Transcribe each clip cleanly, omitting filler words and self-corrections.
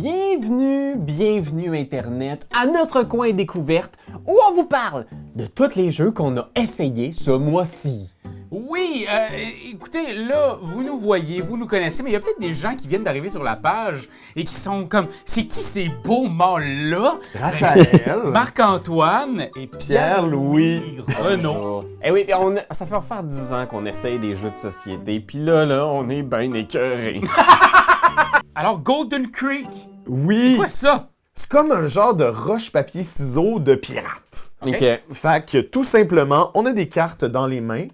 Bienvenue Internet, à notre coin découverte où on vous parle de tous les jeux qu'on a essayés ce mois-ci. Oui, écoutez, là, vous nous voyez, vous nous connaissez, mais il y a peut-être des gens qui viennent d'arriver sur la page et qui sont comme, c'est qui ces beaux mâles-là? Raphaël, Marc-Antoine et Pierre-Louis Renaud. Eh oui, ça fait faire 10 ans qu'on essaye des jeux de société, puis là, on est ben écœurés. Alors, Golden Creek, oui, c'est quoi ça? c'est comme un genre de roche-papier-ciseaux de pirate. OK. Fait que tout simplement, on a des cartes dans les mains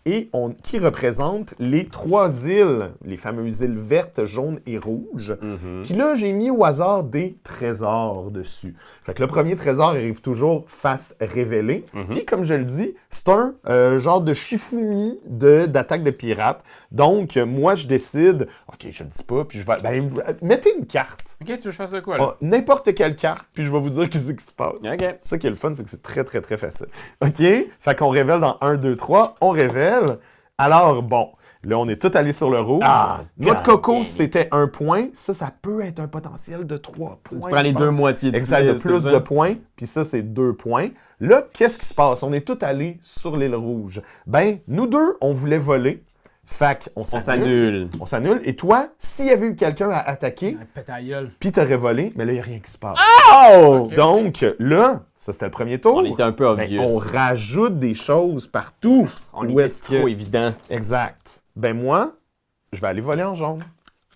et qui représentent les 3 îles, les fameuses îles vertes, jaunes et rouges. Puis là, j'ai mis au hasard des trésors dessus. Fait que le premier trésor arrive toujours face révélée. Puis comme je le dis, c'est un genre de Shifumi d'attaque de pirates. Donc, moi, je décide, OK, je le dis pas, puis je vais... Ben, mettez une carte. Ok, tu veux que je fasse de quoi, là? N'importe quelle carte, puis je vais vous dire qu'est-ce qui se passe. OK. C'est ça qui est le fun, c'est que c'est très, très, très facile. OK? Fait qu'on révèle dans 1, 2, 3. On révèle. Alors, bon, là, on est tous allés sur le rouge. Noix de coco, c'était 1 point. Ça peut être un potentiel de 3 points. Tu prends les deux moitiés de Exact, de plus de points. Puis ça, c'est 2 points. Là, qu'est-ce qui se passe? On est tous allés sur l'île rouge. Ben, nous deux, on voulait voler. Fait qu'on s'annule. On s'annule. Et toi, s'il y avait eu quelqu'un à attaquer, Pète à gueule. puis t'aurais volé, mais là, il n'y a rien qui se passe. Oh! Ok. Donc, là, ça, c'était le premier tour. On était un peu Ben, obvious. on rajoute des choses partout. On Où était est-ce trop que... évident. Exact. Ben moi, je vais aller voler en jaune.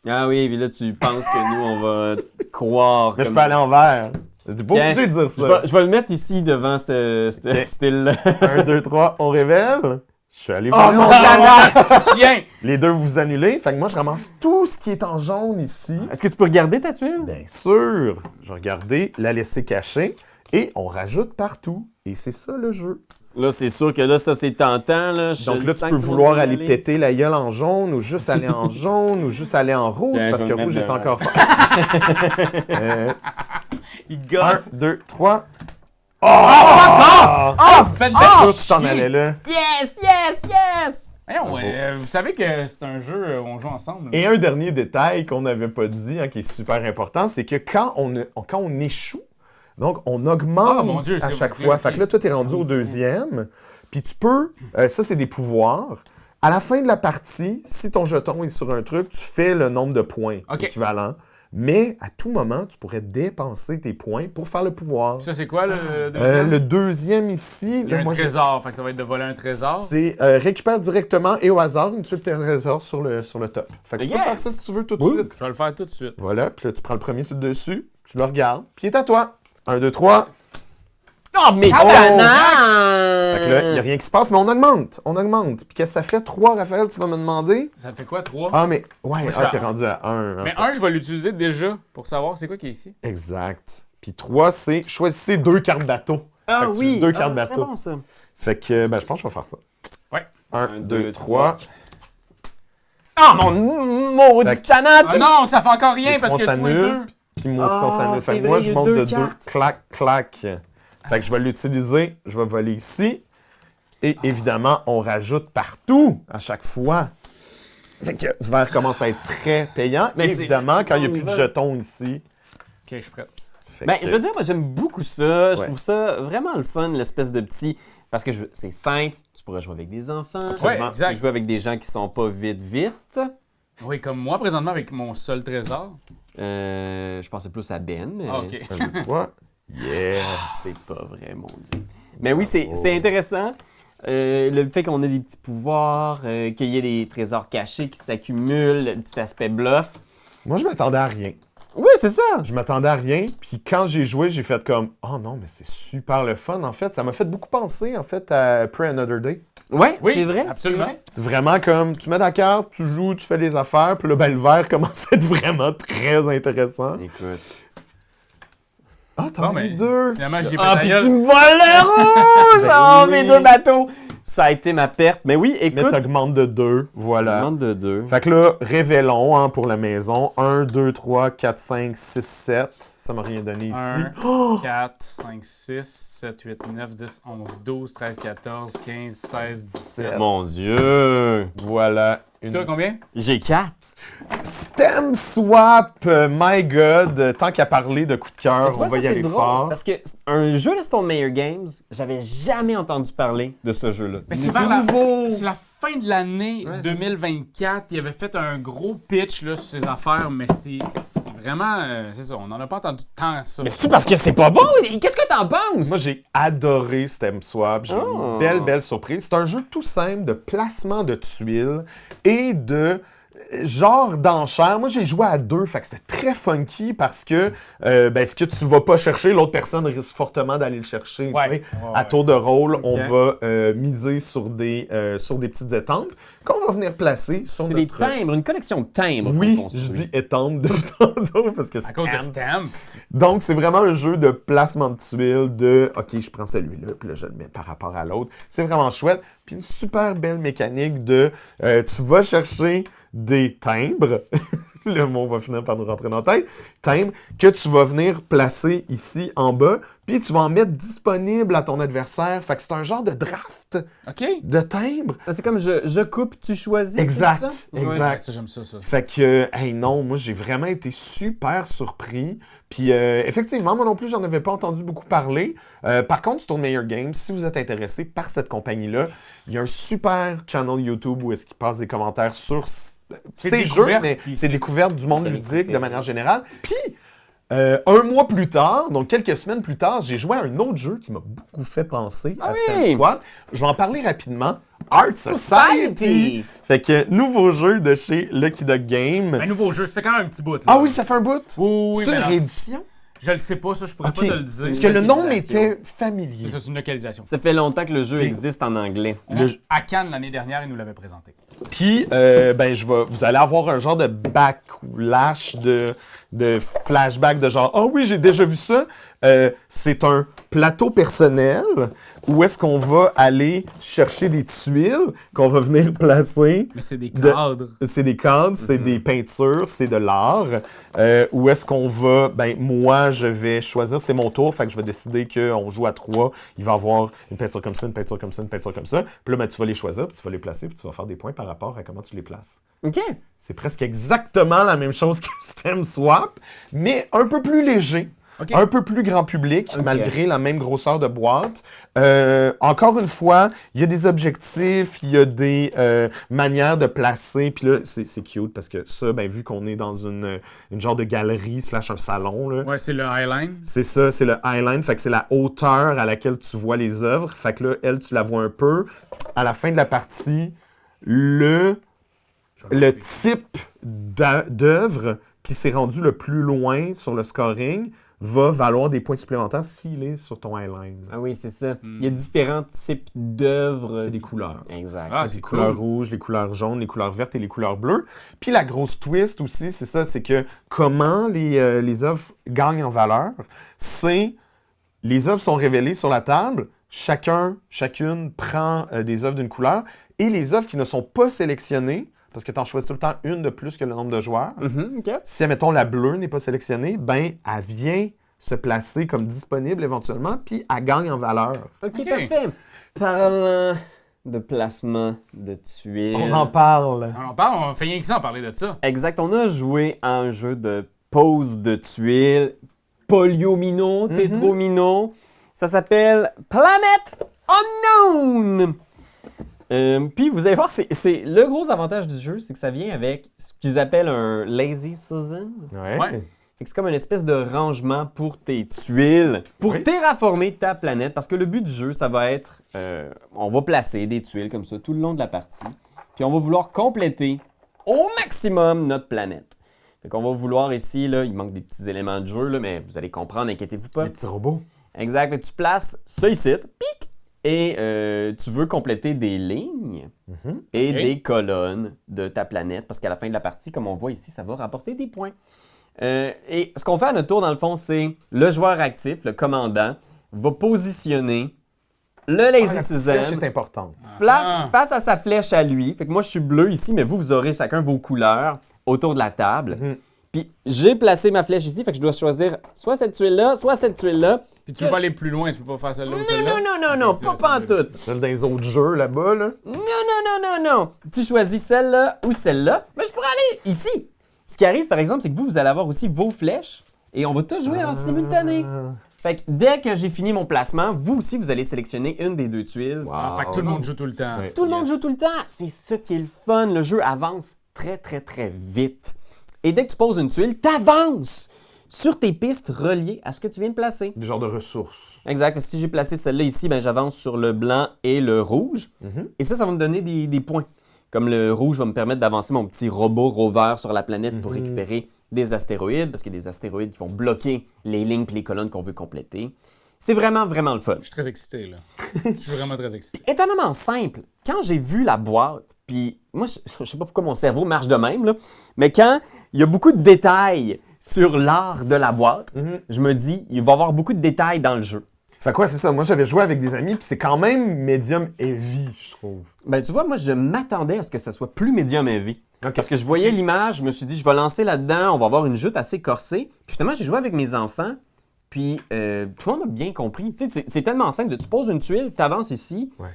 Ah oui, puis là, tu penses que nous, on va croire. Mais je comme- peux aller en vert. T'es pas Bien, obligé de dire Je ça. vais le mettre ici devant cette Ok. style-là. 1, 2, 3, on révèle. Je suis allé Oh voler mon en jaune. canard, chien! Les deux, vous annulez. Fait que moi, je ramasse tout ce qui est en jaune ici. Est-ce que tu peux regarder ta tuile? Bien sûr. Je vais regarder, la laisser cacher. Et on rajoute partout. Et c'est ça le jeu. Là, c'est sûr que là, ça, c'est tentant. Là. Donc là, tu peux vouloir aller péter la gueule en jaune, ou juste aller en jaune, ou juste aller en rouge, Tiens, parce je que vais le rouge mettre est devant. encore fort. Il 1, gosse. 2, 3. Faites Sûr que tu t'en allais là. Yes! Voyons, vous savez que c'est un jeu où on joue ensemble. Et un dernier détail qu'on n'avait pas dit, hein, qui est super important, c'est que quand on échoue, donc on augmente Ah, mon Dieu, à c'est chaque vrai, fois. ok. Fait que là, toi, t'es rendu au deuxième. Puis tu peux, ça c'est des pouvoirs. À la fin de la partie, si ton jeton est sur un truc, tu fais le nombre de points Ok. équivalent. Mais à tout moment, tu pourrais dépenser tes points pour faire le pouvoir. Ça, c'est quoi, le deuxième? Le deuxième ici, Il y a là, un moi, trésor, fait que ça va être de voler un trésor. c'est récupère directement et au hasard une tuile de trésor sur le top. Fait que tu peux Yeah. faire ça si tu veux tout de Oui. suite. Je vais le faire tout de suite. Voilà, puis là, tu prends le premier sur le dessus, tu le regardes, puis il est à toi. 1, 2, 3. Oh, mais Fait que tabarnak! là, il n'y a rien qui se passe, mais on augmente. On augmente. Puis qu'est-ce que ça fait? 3, Raphaël, tu vas me demander? Ça te fait quoi, 3? Ah, mais... Ouais, je suis t'es à rendu à 1. Mais un, je vais l'utiliser déjà pour savoir c'est quoi qui est ici. Exact. Puis 3, c'est choisissez 2 cartes bateau. Ah Fait que tu oui! joues 2 cartes très bateau. bon, ça. Fait que, ben, je pense que je vais faire ça. Ouais. 1, 2, 3. Ah, mon maudit Fait que- tannant! Ah non, ça fait encore rien Les parce trois que toi et s'annulent. deux. Puis moi aussi, on Ah, s'annule. c'est Fait que vrai, moi, il y je a monte 2 de 2. cartes. Clac, clac. Fait que je vais l'utiliser. Je vais voler ici. Et évidemment, on rajoute partout à chaque fois. Fait que vert commence à être très payant. Mais Mais c'est- évidemment, quand il n'y a on y plus de va. jetons ici. Ok, je suis prêt. fait Ben, que- je veux dire, moi, j'aime beaucoup ça. Je Ouais. trouve ça vraiment le fun, l'espèce de petit... Parce que c'est simple, tu pourrais jouer avec des enfants. Absolument. Ouais, exact. Tu peux jouer avec des gens qui sont pas vite. Oui, comme moi présentement avec mon seul trésor. Je pensais plus à Ben, mais Ah, ok. 1, 2, 3. Yes! c'est pas vrai, mon Dieu. Mais oui, c'est intéressant. Le fait qu'on ait des petits pouvoirs, qu'il y ait des trésors cachés qui s'accumulent, le petit aspect bluff. Moi, je m'attendais à rien. Oui, c'est ça. Je m'attendais à rien. Puis quand j'ai joué, j'ai fait comme « Oh non, mais c'est super le fun, en fait. » Ça m'a fait beaucoup penser, en fait, à Pray Another Day. Ouais, Oui, c'est vrai. absolument. c'est vrai. C'est vraiment comme, tu mets ta carte, tu joues, tu fais les affaires, puis là, ben, le vert commence à être vraiment très intéressant. Écoute. Ah, t'en Bon, as mis ben, 2! Finalement, j'ai Ah, pété puis la tu gueule. me voles le rouge! Ben Oh, mes oui. 2 bateaux! Ça a été ma perte. Mais oui, Mais écoute. t'augmentes de 2, voilà. Demande de 2. Fait que là, révélons hein, pour la maison. 1, 2, 3, 4, 5, 6, 7. Ça m'a rien donné ici. 1, 4, 5, 6, 7, 8, 9, 10, 11, 12, 13, 14, 15, 16, 17. Mon Dieu! Voilà. Toi, combien? J'ai 4. Stem Swap, my God, tant qu'à parler de coup de cœur, Tu vois, on va ça, y aller c'est drôle, fort. parce que un jeu de Stone Meyer Games, j'avais jamais entendu parler de ce jeu-là. Mais Il c'est est vers nouveau. c'est la fin de l'année Ouais, 2024. Il avait fait un gros pitch là, sur ses affaires, mais c'est vraiment... c'est ça, on n'en a pas entendu tant ça. Mais c'est parce que c'est pas bon? Qu'est-ce que t'en penses? Moi, j'ai adoré Stem Swap. J'ai Oh. eu une belle surprise. C'est un jeu tout simple de placement de tuiles et de genre d'enchères. Moi, j'ai joué à 2, fait que c'était très funky parce que ce que tu vas pas chercher, l'autre personne risque fortement d'aller le chercher. tu sais. À tour de rôle, on va miser sur des petites étampes qu'on va venir placer sur C'est notre... des timbres, une collection de timbres. Oui, qu'on construit. je dis étampe depuis tantôt parce que À cause de Stamp. Stamp. Donc, c'est vraiment un jeu de placement de tuiles, de « OK, je prends celui-là, puis là, je le mets par rapport à l'autre. » C'est vraiment chouette. Puis une super belle mécanique de tu vas chercher des timbres, le mot va finir par nous rentrer dans la tête, timbres, que tu vas venir placer ici en bas, puis tu vas en mettre disponible à ton adversaire. Fait que c'est un genre de draft OK. de timbres. C'est comme je coupe, tu choisis. Exact, c'est ça? Ouais, exact. ça, j'aime ça. Fait que, hey non, moi j'ai vraiment été super surpris. Puis effectivement, moi non plus, j'en avais pas entendu beaucoup parler. Par contre, Stone Meyer Games, si vous êtes intéressé par cette compagnie-là, il y a un super channel YouTube où est-ce qu'il passe des commentaires sur ces jeux, mais c'est découverte du monde ludique de manière générale. Puis, un mois plus tard, donc quelques semaines plus tard, j'ai joué à un autre jeu qui m'a beaucoup fait penser à Stem Swap. Je vais en parler rapidement. Art Society! Fait que, nouveau jeu de chez Lucky Duck Game. Un nouveau jeu, ça fait quand même un petit bout. Là. Ah oui, ça fait un bout? Oui, C'est mais une non, réédition? je le sais pas, ça, je pourrais Ok. pas te le dire. Parce que le nom localisation. m'était familier. Ça, c'est une localisation. Ça fait longtemps que le jeu C'est- existe en anglais. À Cannes, l'année dernière, ils nous l'avaient présenté. Puis, vous allez avoir un genre de backlash, de flashback, de genre, ah oui, j'ai déjà vu ça. C'est un plateau personnel où est-ce qu'on va aller chercher des tuiles qu'on va venir placer. Mais c'est des De- cadres. C'est des cadres, c'est des peintures, c'est de l'art. Où est-ce qu'on va... moi, je vais choisir, c'est mon tour, fait que je vais décider qu'on joue à 3. Il va y avoir une peinture comme ça, une peinture comme ça, une peinture comme ça. Puis là, tu vas les choisir, puis tu vas les placer, puis tu vas faire des points par rapport à comment tu les places. OK. C'est presque exactement la même chose que Stem Swap, mais un peu plus léger. OK. Un peu plus grand public, Ok. malgré la même grosseur de boîte. Encore une fois, il y a des objectifs, il y a des manières de placer. Puis là, c'est cute parce que ça, vu qu'on est dans une genre de galerie / un salon, là, Ouais, c'est le Highline. c'est ça, c'est le highline. Fait que c'est la hauteur à laquelle tu vois les œuvres. Fait que là, elle, tu la vois un peu. À la fin de la partie, le type d'œuvre qui s'est rendu le plus loin sur le scoring va valoir des points supplémentaires s'il est sur ton highline. Ah oui, c'est ça. Il y a différents types d'œuvres. C'est des couleurs. Exact. Ah, Les c'est couleurs cool. rouges, les couleurs jaunes, les couleurs vertes et les couleurs bleues. Puis la grosse twist aussi, c'est ça, c'est que comment les œuvres gagnent en valeur, c'est les œuvres sont révélées sur la table, chacune prend des œuvres d'une couleur, et les œuvres qui ne sont pas sélectionnées, parce que tu en choisis tout le temps une de plus que le nombre de joueurs, OK. si, admettons, la bleue n'est pas sélectionnée, elle vient se placer comme disponible éventuellement, puis elle gagne en valeur. OK, parfait. Parlant de placement de tuiles. On en parle. On en parle, on fait rien que ça en parler de ça. Exact. On a joué à un jeu de pose de tuiles, polyomino, tétromino. Ça s'appelle Planet Unknown. Puis vous allez voir, c'est le gros avantage du jeu, c'est que ça vient avec ce qu'ils appellent un lazy Susan. Ouais. Ouais. Fait que c'est comme une espèce de rangement pour tes tuiles, pour Oui. terraformer ta planète. Parce que le but du jeu, ça va être, on va placer des tuiles comme ça tout le long de la partie. Puis on va vouloir compléter au maximum notre planète. Fait qu'on va vouloir ici, là, il manque des petits éléments de jeu, là, mais vous allez comprendre, inquiétez-vous pas. Les petits robots. Exact. Fait que tu places ça ici, pic, et tu veux compléter des lignes et Ok. des colonnes de ta planète, parce qu'à la fin de la partie, comme on voit ici, ça va rapporter des points. Et ce qu'on fait à notre tour, dans le fond, c'est le joueur actif, le commandant, va positionner le Lazy La Susan flèche est importante. face à sa flèche à lui. Fait que moi, je suis bleu ici, mais vous aurez chacun vos couleurs autour de la table. Puis j'ai placé ma flèche ici, fait que je dois choisir soit cette tuile-là, soit cette tuile-là. Puis tu veux pas aller plus loin, tu peux pas faire celle-là ou Non, celle-là. non, Ok, pas c'est ça, pantoute. Celle dans les autres jeux là-bas, là. Non. Tu choisis celle-là ou celle-là. Mais je pourrais aller ici. Ce qui arrive, par exemple, c'est que vous allez avoir aussi vos flèches et on va tous jouer en simultané. Fait que dès que j'ai fini mon placement, vous aussi, vous allez sélectionner une des 2 tuiles. Ah, fait que tout le monde joue tout le temps. Ouais. Tout le monde joue tout le temps. C'est ça qui est le fun. Le jeu avance très, très, très vite. Et dès que tu poses une tuile, t'avances sur tes pistes reliées à ce que tu viens de placer. Des genres de ressources. Exact. Si j'ai placé celle-là ici, ben, j'avance sur le blanc et le rouge. Et ça va me donner des points. Comme le rouge va me permettre d'avancer mon petit robot rover sur la planète pour récupérer des astéroïdes, parce qu'il y a des astéroïdes qui vont bloquer les lignes et les colonnes qu'on veut compléter. C'est vraiment, vraiment le fun. Je suis très excité, là. Je suis vraiment très excité. Étonnamment simple. Quand j'ai vu la boîte, puis moi, je sais pas pourquoi mon cerveau marche de même, là, mais quand il y a beaucoup de détails sur l'art de la boîte, je me dis, il va y avoir beaucoup de détails dans le jeu. Fait quoi, c'est ça. Moi, j'avais joué avec des amis, puis c'est quand même médium heavy, je trouve. Ben, tu vois, moi, je m'attendais à ce que ça soit plus médium heavy. Ok. Parce que je voyais l'image, je me suis dit, je vais lancer là-dedans, on va avoir une joute assez corsée. Puis finalement, j'ai joué avec mes enfants, puis tout le monde a bien compris. Tu sais, c'est tellement simple. Tu poses une tuile, tu avances ici. Ouais.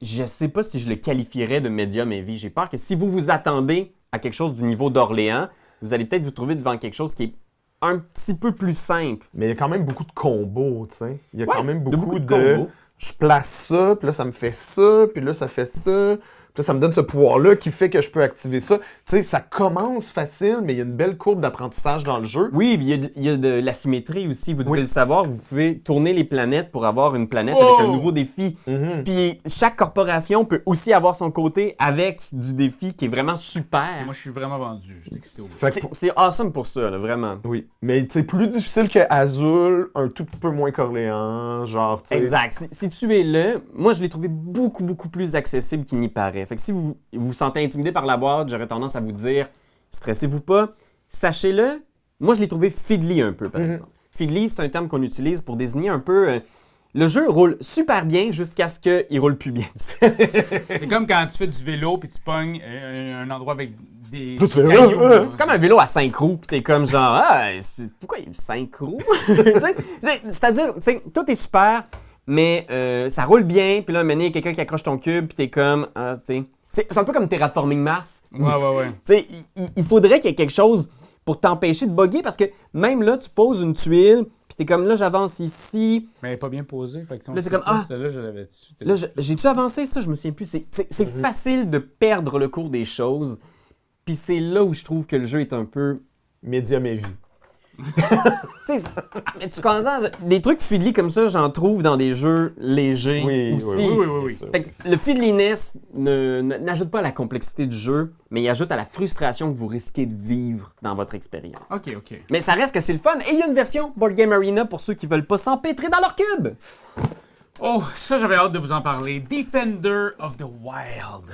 Je sais pas si je le qualifierais de médium heavy. J'ai peur que si vous vous attendez à quelque chose du niveau d'Orléans, vous allez peut-être vous trouver devant quelque chose qui est un petit peu plus simple. Mais il y a quand même beaucoup de combos, tu sais. Il y a quand même beaucoup de combos. je place ça, puis là, ça me fait ça, puis là, ça fait ça. Puis là, ça me donne ce pouvoir-là qui fait que je peux activer ça. Tu sais, ça commence facile, mais il y a une belle courbe d'apprentissage dans le jeu. Oui, puis il y a de la symétrie aussi. Vous devez le savoir. Vous pouvez tourner les planètes pour avoir une planète avec un nouveau défi. Puis chaque corporation peut aussi avoir son côté avec du défi qui est vraiment super. Moi, je suis vraiment vendu. Je suis excité au bout. Fait que C'est awesome pour ça, là, vraiment. oui, mais tu sais, plus difficile que Azul, un tout petit peu moins qu'Orléans, genre, tu sais. Exact. Si tu es là, moi, je l'ai trouvé beaucoup, beaucoup plus accessible qu'il n'y paraît. Fait que si vous vous sentez intimidé par la boîte, j'aurais tendance à vous dire, stressez-vous pas. Sachez-le, moi, je l'ai trouvé fiddly un peu, par exemple. Fiddly, c'est un terme qu'on utilise pour désigner un peu... le jeu roule super bien jusqu'à ce qu'il roule plus bien. C'est comme quand tu fais du vélo puis tu pognes un endroit avec des Là, tu fais, cailloux. C'est comme un vélo à 5 roues, pis t'es comme genre, pourquoi il y a 5 roues? Tu sais, c'est-à-dire, tu sais, tout est super, mais ça roule bien, puis là, un moment donné, il y a quelqu'un qui accroche ton cube, puis t'es comme, tu sais. C'est un peu comme Terraforming Mars. Ouais. Tu sais, il faudrait qu'il y ait quelque chose pour t'empêcher de bugger, parce que même là, tu poses une tuile, puis t'es comme, là, j'avance ici. Mais elle est pas bien posée. Fait que Là, c'est comme, celle-là, je l'avais dessus. Là, j'ai-tu avancé ça? Je me souviens plus. C'est facile de perdre le cours des choses, puis c'est là où je trouve que le jeu est un peu... Médium heavy. Tu sais, mais tu comprends, des trucs fiddly comme ça, j'en trouve dans des jeux légers aussi. Oui. bien sûr. Fait que le fiddliness n'ajoute pas à la complexité du jeu, mais il ajoute à la frustration que vous risquez de vivre dans votre expérience. OK. Mais ça reste que c'est le fun. Et il y a une version Board Game Arena pour ceux qui veulent pas s'empêtrer dans leur cube. Oh, ça, j'avais hâte de vous en parler. Defender of the Wild.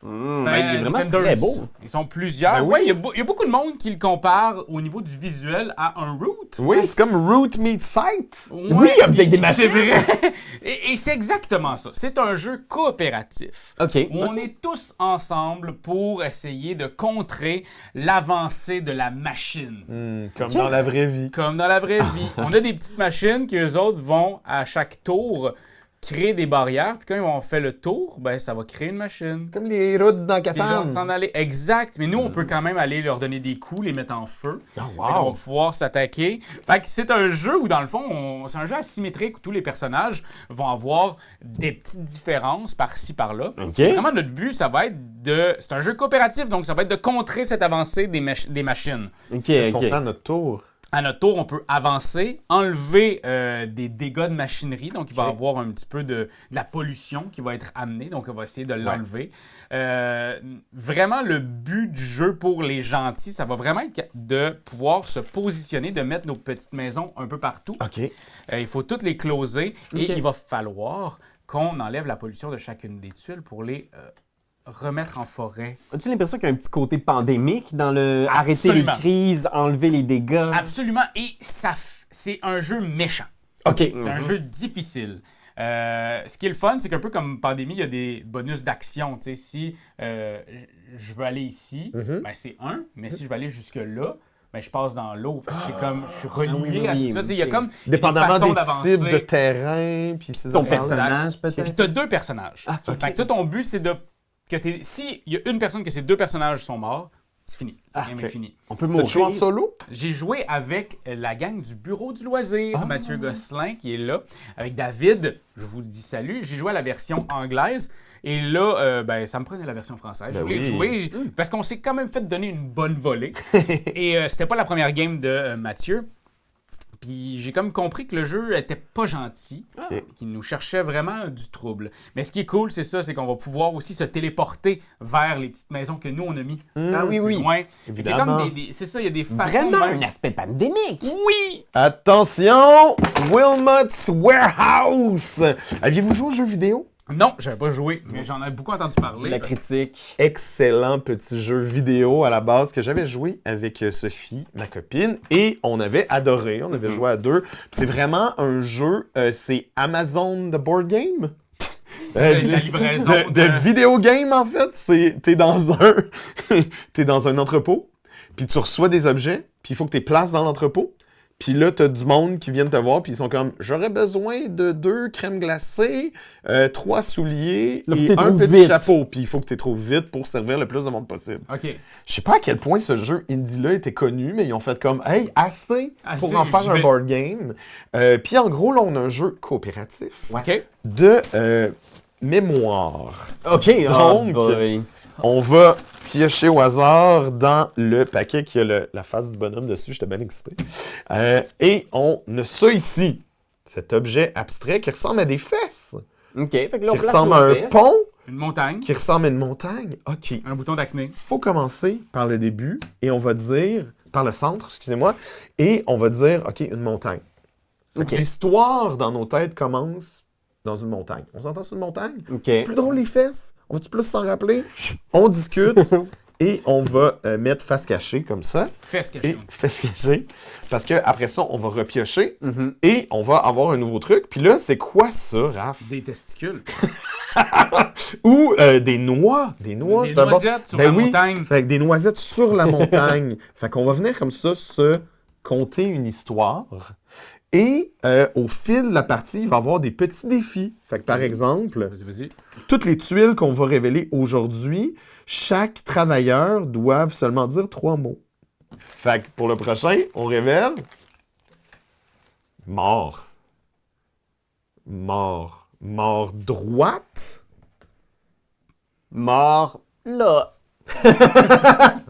Il est vraiment Defenders, très beau. Ils sont plusieurs. Ben oui, il y a beaucoup de monde qui le compare au niveau du visuel à un Root. Oui, c'est comme Root Meet Sight. Oui, avec des machines. C'est vrai. Et c'est exactement ça. C'est un jeu coopératif. OK. Où on est tous ensemble pour essayer de contrer l'avancée de la machine. Comme dans la vraie vie. Comme dans la vraie vie. On a des petites machines qui, eux autres, vont à chaque tour créer des barrières. Puis quand ils vont faire le tour, ben ça va créer une machine. Comme les routes dans Puis ils vont Catan. s'en aller. Exact. Mais nous, on peut quand même aller leur donner des coups, les mettre en feu. Oh, Fait qu'on va pouvoir s'attaquer. Fait que c'est un jeu où, dans le fond, c'est un jeu asymétrique où tous les personnages vont avoir des petites différences par-ci, par-là. OK. Vraiment, notre but, ça va être de... C'est un jeu coopératif, donc ça va être de contrer cette avancée des machines. OK, Qu'est-ce qu'on OK. fait à notre tour? À notre tour, on peut avancer, enlever des dégâts de machinerie. Donc, il va y avoir un petit peu de la pollution qui va être amenée. Donc, on va essayer de l'enlever. Vraiment, le but du jeu pour les gentils, ça va vraiment être de pouvoir se positionner, de mettre nos petites maisons un peu partout. OK. Il faut toutes les closer. Ok. Et il va falloir qu'on enlève la pollution de chacune des tuiles pour les remettre en forêt. As-tu l'impression qu'il y a un petit côté pandémique dans le arrêter les Absolument. crises, enlever les dégâts? Absolument. Et c'est un jeu méchant. OK. C'est un jeu difficile. Ce qui est le fun, c'est qu'un peu comme Pandémie, il y a des bonus d'action. Tu sais, si je veux aller ici, ben c'est 1, mais si je veux aller jusque-là, ben je passe dans l'eau. Fait que c'est comme, je suis relié à tout ça. Tu sais, il y a comme Dépendamment des façons des d'avancer. types de terrain, puis ces Ton affaires-là. personnage, Puis peut-être? tu as 2 personnages. Ah, ok. Fait que toi, ton but, c'est de... Si il y a une personne que ces 2 personnages sont morts, C'est fini. Ah, Le game ok. est fini. On peut T'as mourir. joué en solo? J'ai joué avec la gang du Bureau du loisir, Ah. Mathieu Gosselin qui est là, avec David, je vous dis salut. J'ai joué à la version anglaise et là, ça me prenait la version française. Ben je voulais oui. jouer parce qu'on s'est quand même fait donner une bonne volée. Et c'était pas la première game de Mathieu. Puis j'ai comme compris que le jeu était pas gentil, qu'il nous cherchait vraiment du trouble. Mais ce qui est cool, c'est ça, c'est qu'on va pouvoir aussi se téléporter vers les petites maisons que nous on a mis Ah oui, oui. loin. Évidemment. C'est ça, il y a des façons Vraiment même- un aspect pandémique. Oui! Attention! Wilmot's Warehouse! Aviez-vous joué aux jeux vidéo? Non, j'avais pas joué, mais j'en ai beaucoup entendu parler. La critique. Excellent petit jeu vidéo à la base que j'avais joué avec Sophie, ma copine, et on avait adoré. On avait joué à deux. Puis c'est vraiment un jeu, c'est Amazon The Board Game. La livraison de vidéo game, en fait. T'es dans t'es dans un entrepôt, puis tu reçois des objets, puis il faut que tu les places dans l'entrepôt. Puis là, t'as du monde qui vient te voir, puis ils sont comme « J'aurais besoin de 2 crèmes glacées, 3 souliers Là, faut et que t'es un trop petit vite. chapeau. » Puis il faut que tu trop vite pour servir le plus de monde possible. OK. Je sais pas à quel point ce jeu indie-là était connu, mais ils ont fait comme « Hey, assez Assez, pour en faire j'y un vais. board game. » Puis en gros, là, on a un jeu coopératif OK. de mémoire. OK. Donc, boy. On va piocher au hasard dans le paquet qui a la face du bonhomme dessus. J'étais bien excité. Et on a ça ici. Cet objet abstrait qui ressemble à des fesses. OK. Fait que là, on Qui place ressemble nos à un fesses. pont. Une montagne, Qui ressemble à une montagne. OK. un bouton d'acné. Faut commencer par le début. Et on va dire... Par le centre, excusez-moi. Et on va dire, OK, une montagne. OK. L'histoire dans nos têtes commence dans une montagne. On s'entend sur une montagne? OK. C'est plus drôle les fesses. On va-tu plus s'en rappeler? On discute et on va mettre face cachée comme ça. Fais ce que Et face cachée. Parce qu'après ça, on va repiocher Mhm. et on va avoir un nouveau truc. Puis là, c'est quoi ça, Raph? Des testicules. Ou des noix. Des noix, Des c'est un bon... noisettes sur la montagne. Fait que des noisettes sur la montagne. Fait qu'on va venir comme ça se conter une histoire. Et au fil de la partie, il va y avoir des petits défis. Fait que par exemple, Vas-y. toutes les tuiles qu'on va révéler aujourd'hui, chaque travailleur doit seulement dire 3 mots. Fait que pour le prochain, on révèle mort. Mort. Mort droite. Mort là.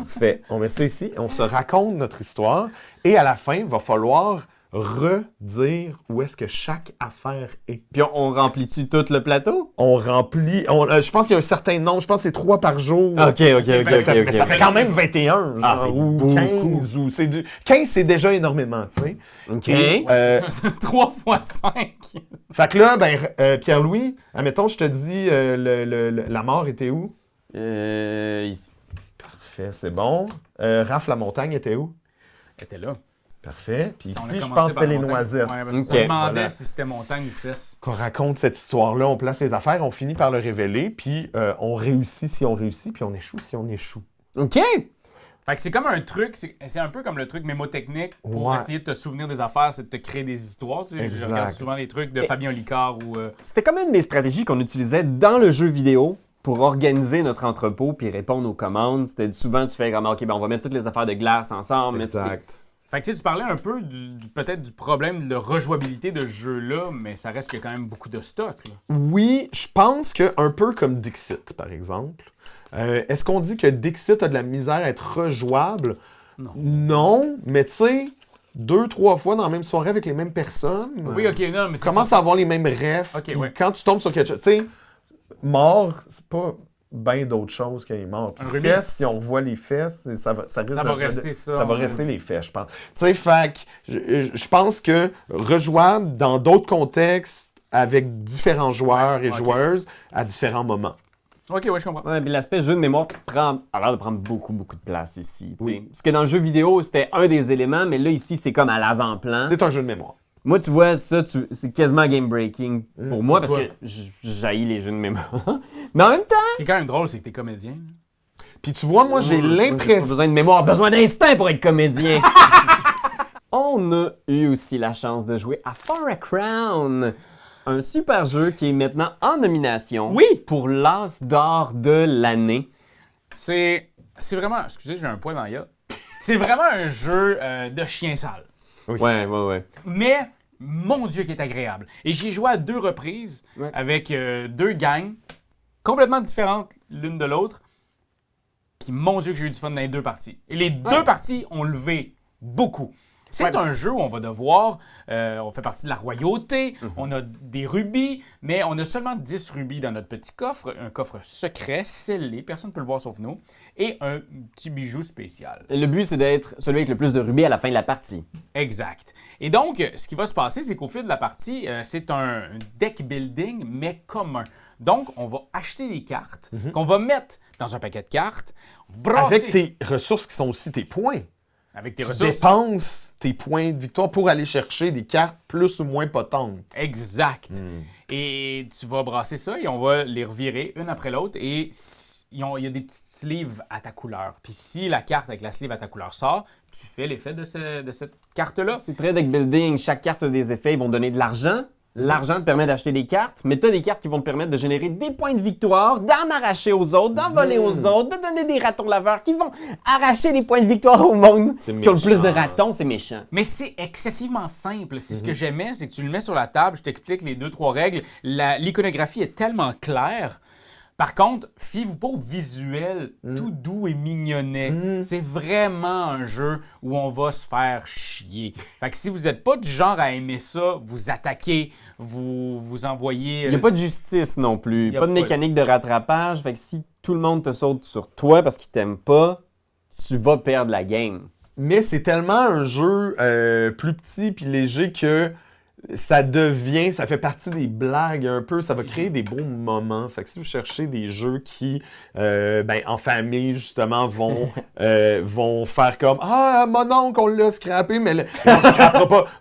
Fait, on met ça ici, on se raconte notre histoire et à la fin, il va falloir redire où est-ce que chaque affaire est. Puis on remplit-tu tout le plateau? On remplit, je pense qu'il y a un certain nombre, je pense que c'est 3 par jour. OK, OK, OK, Mais OK. ça, mais ça fait quand même 21, genre, Ah, c'est ou beaucoup. 15, ou c'est 15, c'est déjà énormément, tu sais. OK. Et, 3 fois 5. fait que là, Pierre-Louis, admettons, je te dis, la mort était où? Ici. Parfait, c'est bon. Raph, la montagne était où? était là. Parfait. Puis On a ici, je commencé pense que par c'était les montagne. noisettes. Ouais, Ok, on demandait voilà. si c'était montagne ou fesses. Qu'on raconte cette histoire-là, on place les affaires, on finit par le révéler, puis on réussit si on réussit, puis on échoue si on échoue. OK. Fait que c'est comme un truc, c'est un peu comme le truc mémotechnique pour Ouais. essayer de te souvenir des affaires, c'est de te créer des histoires. Tu sais, je Exact. regarde souvent les trucs de Fabien Licard ou... C'était comme une des stratégies qu'on utilisait dans le jeu vidéo pour organiser notre entrepôt puis répondre aux commandes. C'était souvent, tu fais comme, OK, ben on va mettre toutes les affaires de glace ensemble. Exact. Fait que tu sais, tu parlais un peu peut-être du problème de rejouabilité de ce jeu-là, mais ça reste qu'il y a quand même beaucoup de stock. Là. Oui, je pense que un peu comme Dixit, par exemple. Est-ce qu'on dit que Dixit a de la misère à être rejouable? Non. Non, mais tu sais, 2-3 fois dans la même soirée avec les mêmes personnes. Oui, OK, non, mais c'est Commence ça. à avoir les mêmes refs. Ok, puis ouais. Quand tu tombes sur quelque chose, tu sais, mort, c'est pas bien d'autres choses qu'il est mort. Puis Un remis. fesses, si on revoit les fesses, ça risque Ça va rester ça, Ça va ouais. rester les fesses, je pense. Tu sais, fait que je pense que rejouable dans d'autres contextes avec différents joueurs et ok. joueuses à différents moments. OK, ouais, je comprends. Ouais, puis l'aspect jeu de mémoire a l'air de prendre beaucoup, beaucoup de place ici. tu sais. Oui. Parce que dans le jeu vidéo, c'était un des éléments, mais là, ici, c'est comme à l'avant-plan. C'est un jeu de mémoire. Moi, tu vois, ça, c'est quasiment game-breaking pour moi parce pourquoi? que j'haïs les jeux de mémoire. Mais en même temps, Ce qui est quand même drôle, c'est que t'es comédien. Puis tu vois, moi, j'ai pas l'impression... besoin de mémoire, besoin d'instinct pour être comédien. On a eu aussi la chance de jouer à For a Crown, un super jeu qui est maintenant en nomination Oui! pour l'As d'or de l'année. C'est c'est vraiment... Excusez, j'ai un poil dans la gueule. C'est vraiment un jeu de chien sale. Oui. Ouais. Mais, mon Dieu, qui est agréable. Et j'y ai joué à 2 reprises avec 2 gangs complètement différentes l'une de l'autre. Puis, mon Dieu, que j'ai eu du fun dans les 2 parties. Et les 2 parties ont levé beaucoup. C'est un jeu où on va devoir, on fait partie de la royauté, on a des rubis, mais on a seulement 10 rubis dans notre petit coffre, un coffre secret, scellé, personne ne peut le voir sauf nous, et un petit bijou spécial. Le but, c'est d'être celui avec le plus de rubis à la fin de la partie. Exact. Et donc, ce qui va se passer, c'est qu'au fil de la partie, c'est un deck building, mais commun. Donc, on va acheter des cartes qu'on va mettre dans un paquet de cartes, brasser... Avec tes ressources qui sont aussi tes points. Avec tes Tu ressources. dépenses tes points de victoire pour aller chercher des cartes plus ou moins potentes. Exact. Et tu vas brasser ça et on va les revirer une après l'autre et il y a des petites sleeves à ta couleur. Puis si la carte avec la sleeve à ta couleur sort, tu fais l'effet de cette carte-là. C'est très deck building. Chaque carte a des effets. Ils vont donner de l'argent. L'argent te permet d'acheter des cartes, mais tu as des cartes qui vont te permettre de générer des points de victoire, d'en arracher aux autres, d'en voler aux autres, de donner des ratons laveurs qui vont arracher des points de victoire au monde qui ont le plus de ratons. C'est méchant. Mais c'est excessivement simple. C'est ce que j'aimais, c'est que tu le mets sur la table, je t'explique les 2-3 règles. L'iconographie est tellement claire. Par contre, fiez-vous pas au visuel tout doux et mignonnet. C'est vraiment un jeu où on va se faire chier. Fait que si vous n'êtes pas du genre à aimer ça, vous attaquez, vous envoyez... Il n'y a pas de justice non plus. Y a Pas de pas- mécanique de rattrapage. Fait que si tout le monde te saute sur toi parce qu'il t'aime pas, tu vas perdre la game. Mais c'est tellement un jeu plus petit puis léger que ça fait partie des blagues un peu, ça va créer des beaux moments. Fait que si vous cherchez des jeux qui, en famille, justement, vont faire comme « Ah, mon oncle, on l'a scrappé, mais là,